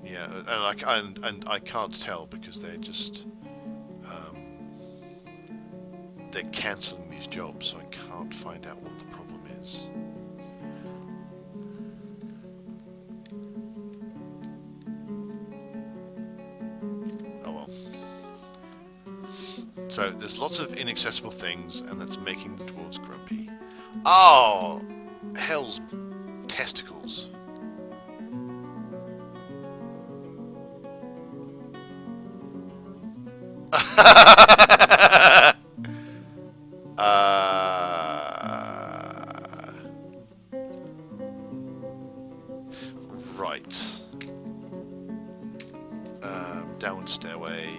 Yeah, and I can't tell because they're just they're cancelling these jobs, so I can't find out what the problem is. Oh well. So there's lots of inaccessible things, and that's making the dwarves grumpy. Oh, hell's testicles. Right. Downward stairway.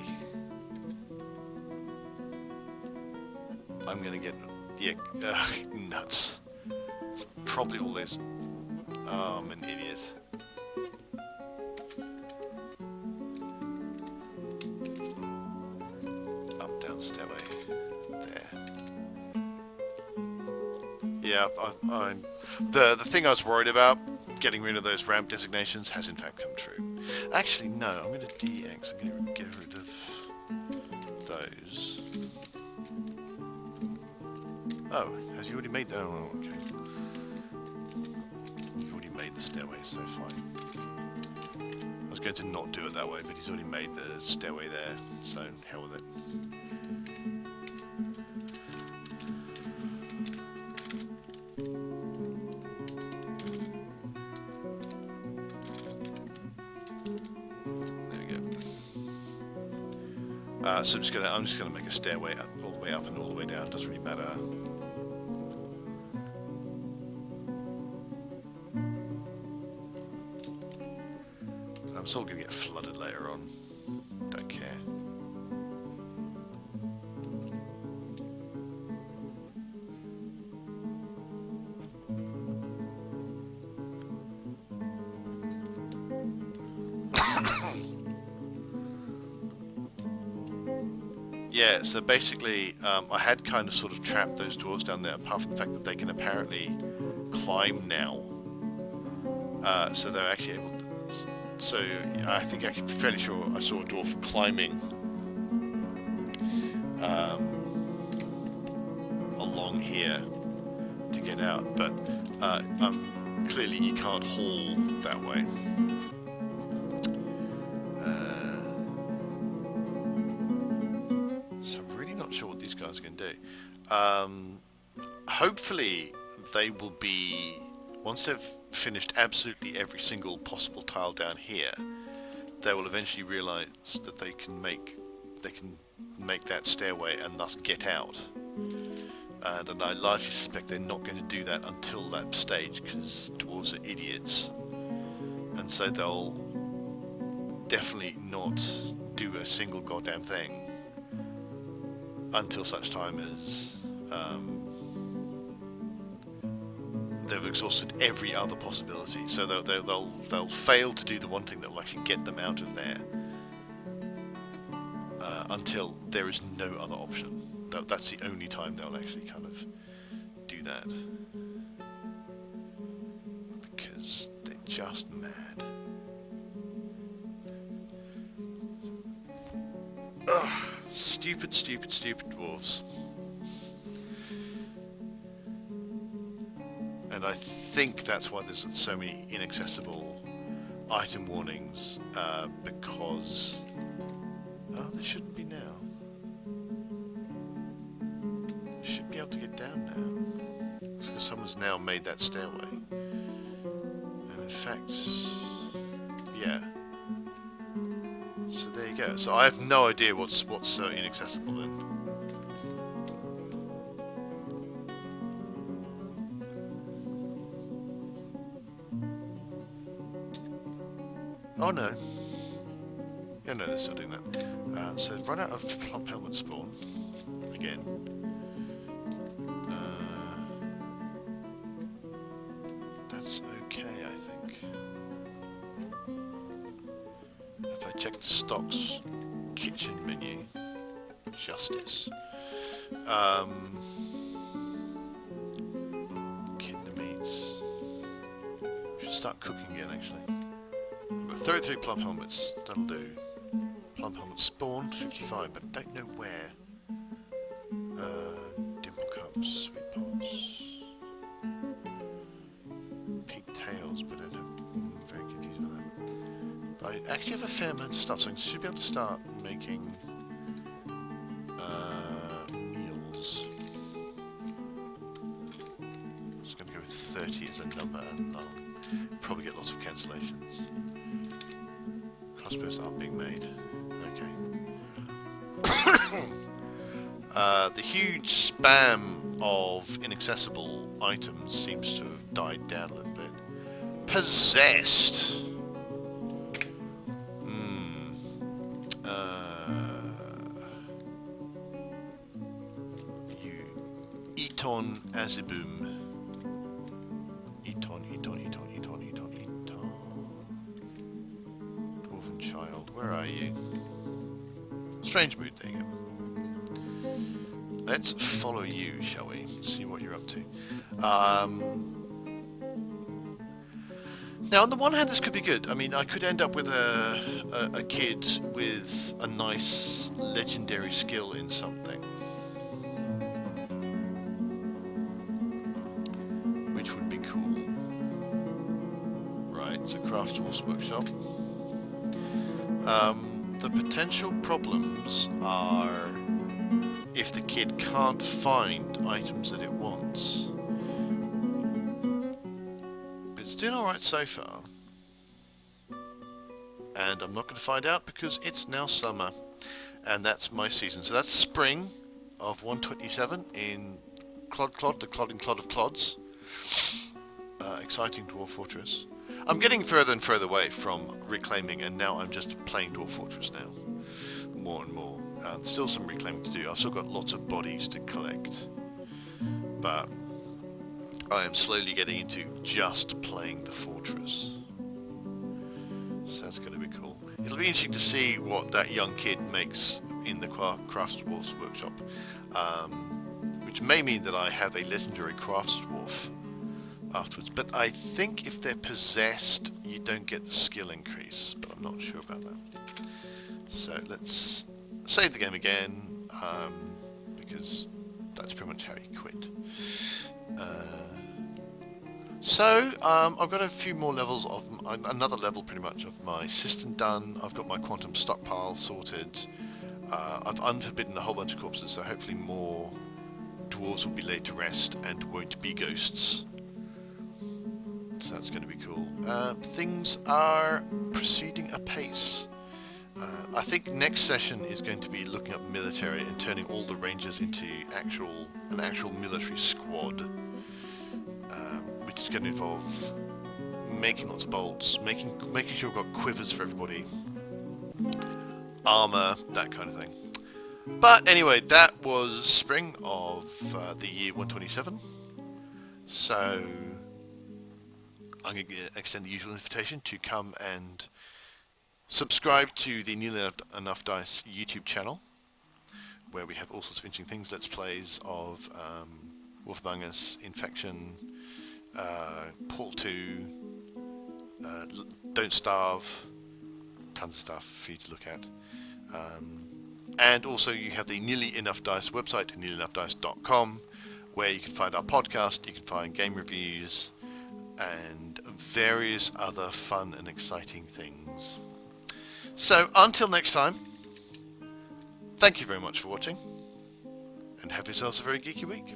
I'm gonna get... yeah, nuts. It's probably all this... oh, I'm an idiot. Up, down stairway. There. Yeah, the thing I was worried about, getting rid of those ramp designations, has in fact come true. Actually, no, I'm going to DX. I'm going to get rid of those. Oh, has he already made... oh, okay. He's already made the stairway, so fine. I was going to not do it that way, but he's already made the stairway there, so hell with it. So I'm just gonna make a stairway up, all the way up and all the way down. Doesn't really matter. I'm still gonna get flooded later on. Don't care. Yeah, so basically, I had kind of sort of trapped those dwarves down there, apart from the fact that they can apparently climb now. So they're actually able to... so I think I'm fairly sure I saw a dwarf climbing along here to get out, but clearly you can't haul that way. Sure what these guys are going to do. Hopefully they will be, once they've finished absolutely every single possible tile down here, they will eventually realise that they can make that stairway and thus get out. And I largely suspect they're not going to do that until that stage, because dwarves are idiots, and so they'll definitely not do a single goddamn thing until such time as they've exhausted every other possibility. So they'll fail to do the one thing that will actually get them out of there until there is no other option. That's the only time they'll actually kind of do that. Because they're just mad. Ugh, stupid, stupid, stupid dwarves. And I think that's why there's so many inaccessible item warnings, because... Oh, there shouldn't be now. Should be able to get down now. Because someone's now made that stairway. And in fact... Yeah. So there you go. So I have no idea what's inaccessible then. Oh no. Yeah, no, they're still doing that. So run out of plump helmet spawn. Again. That's okay, I think. If I check the stocks kitchen menu, justice. Kidney meats. Should start cooking again, actually. I've got 33 plump helmets, that'll do. Plump helmet spawned, 55, but I don't know where. Dimple cups, sweet pots. Pink tails, but I'm very confused with that. But I actually have a fair amount of stuff, so I should be able to start making meals. I'm just going to go with 30 as a number, and I'll probably get lots of cancellations. Crossbows aren't being made. Okay. The huge spam of inaccessible items seems to have died down a little bit. Possessed! You... Eton Azibum. Eton. Dwarven child, where are you? Strange mood, there you go. Let's follow you, shall we? See what you're up to. Now, on the one hand, this could be good. I mean, I could end up with a kid with a nice legendary skill in something, which would be cool. Right, so Craft Dwarf's Workshop. The potential problems are if the kid can't find items that it wants. But it's doing alright so far. And I'm not going to find out because it's now summer. And that's my season. So that's spring of 127 in ClodClod, the Clodding Clod of Clods. Exciting Dwarf Fortress. I'm getting further and further away from reclaiming, and now I'm just playing Dwarf Fortress now. More and more. Still some reclaiming to do. I've still got lots of bodies to collect. But I am slowly getting into just playing the fortress. So that's going to be cool. It'll be interesting to see what that young kid makes in the Crafts Dwarf's Workshop. Which may mean that I have a legendary Crafts Dwarf afterwards, but I think if they're possessed you don't get the skill increase, but I'm not sure about that. So let's save the game again, because that's pretty much how you quit. I've got a few more levels of, another level pretty much of my system done. I've got my quantum stockpile sorted. I've unforbidden a whole bunch of corpses, so hopefully more dwarves will be laid to rest and won't be ghosts. So that's going to be cool. Things are proceeding apace. I think next session is going to be looking up military and turning all the rangers into an actual military squad, which is going to involve making lots of bolts, making sure we've got quivers for everybody, armor, that kind of thing. But anyway, that was spring of the year 127. So I'm going to extend the usual invitation to come and subscribe to the Nearly Enough Dice YouTube channel, where we have all sorts of interesting things. Let's plays of Wolf Among Us, Infection, Portal 2, Don't Starve, tons of stuff for you to look at. And also you have the Nearly Enough Dice website, nearlyenoughdice.com, where you can find our podcast, you can find game reviews, and various other fun and exciting things. So until next time, thank you very much for watching, and have yourselves a very geeky week.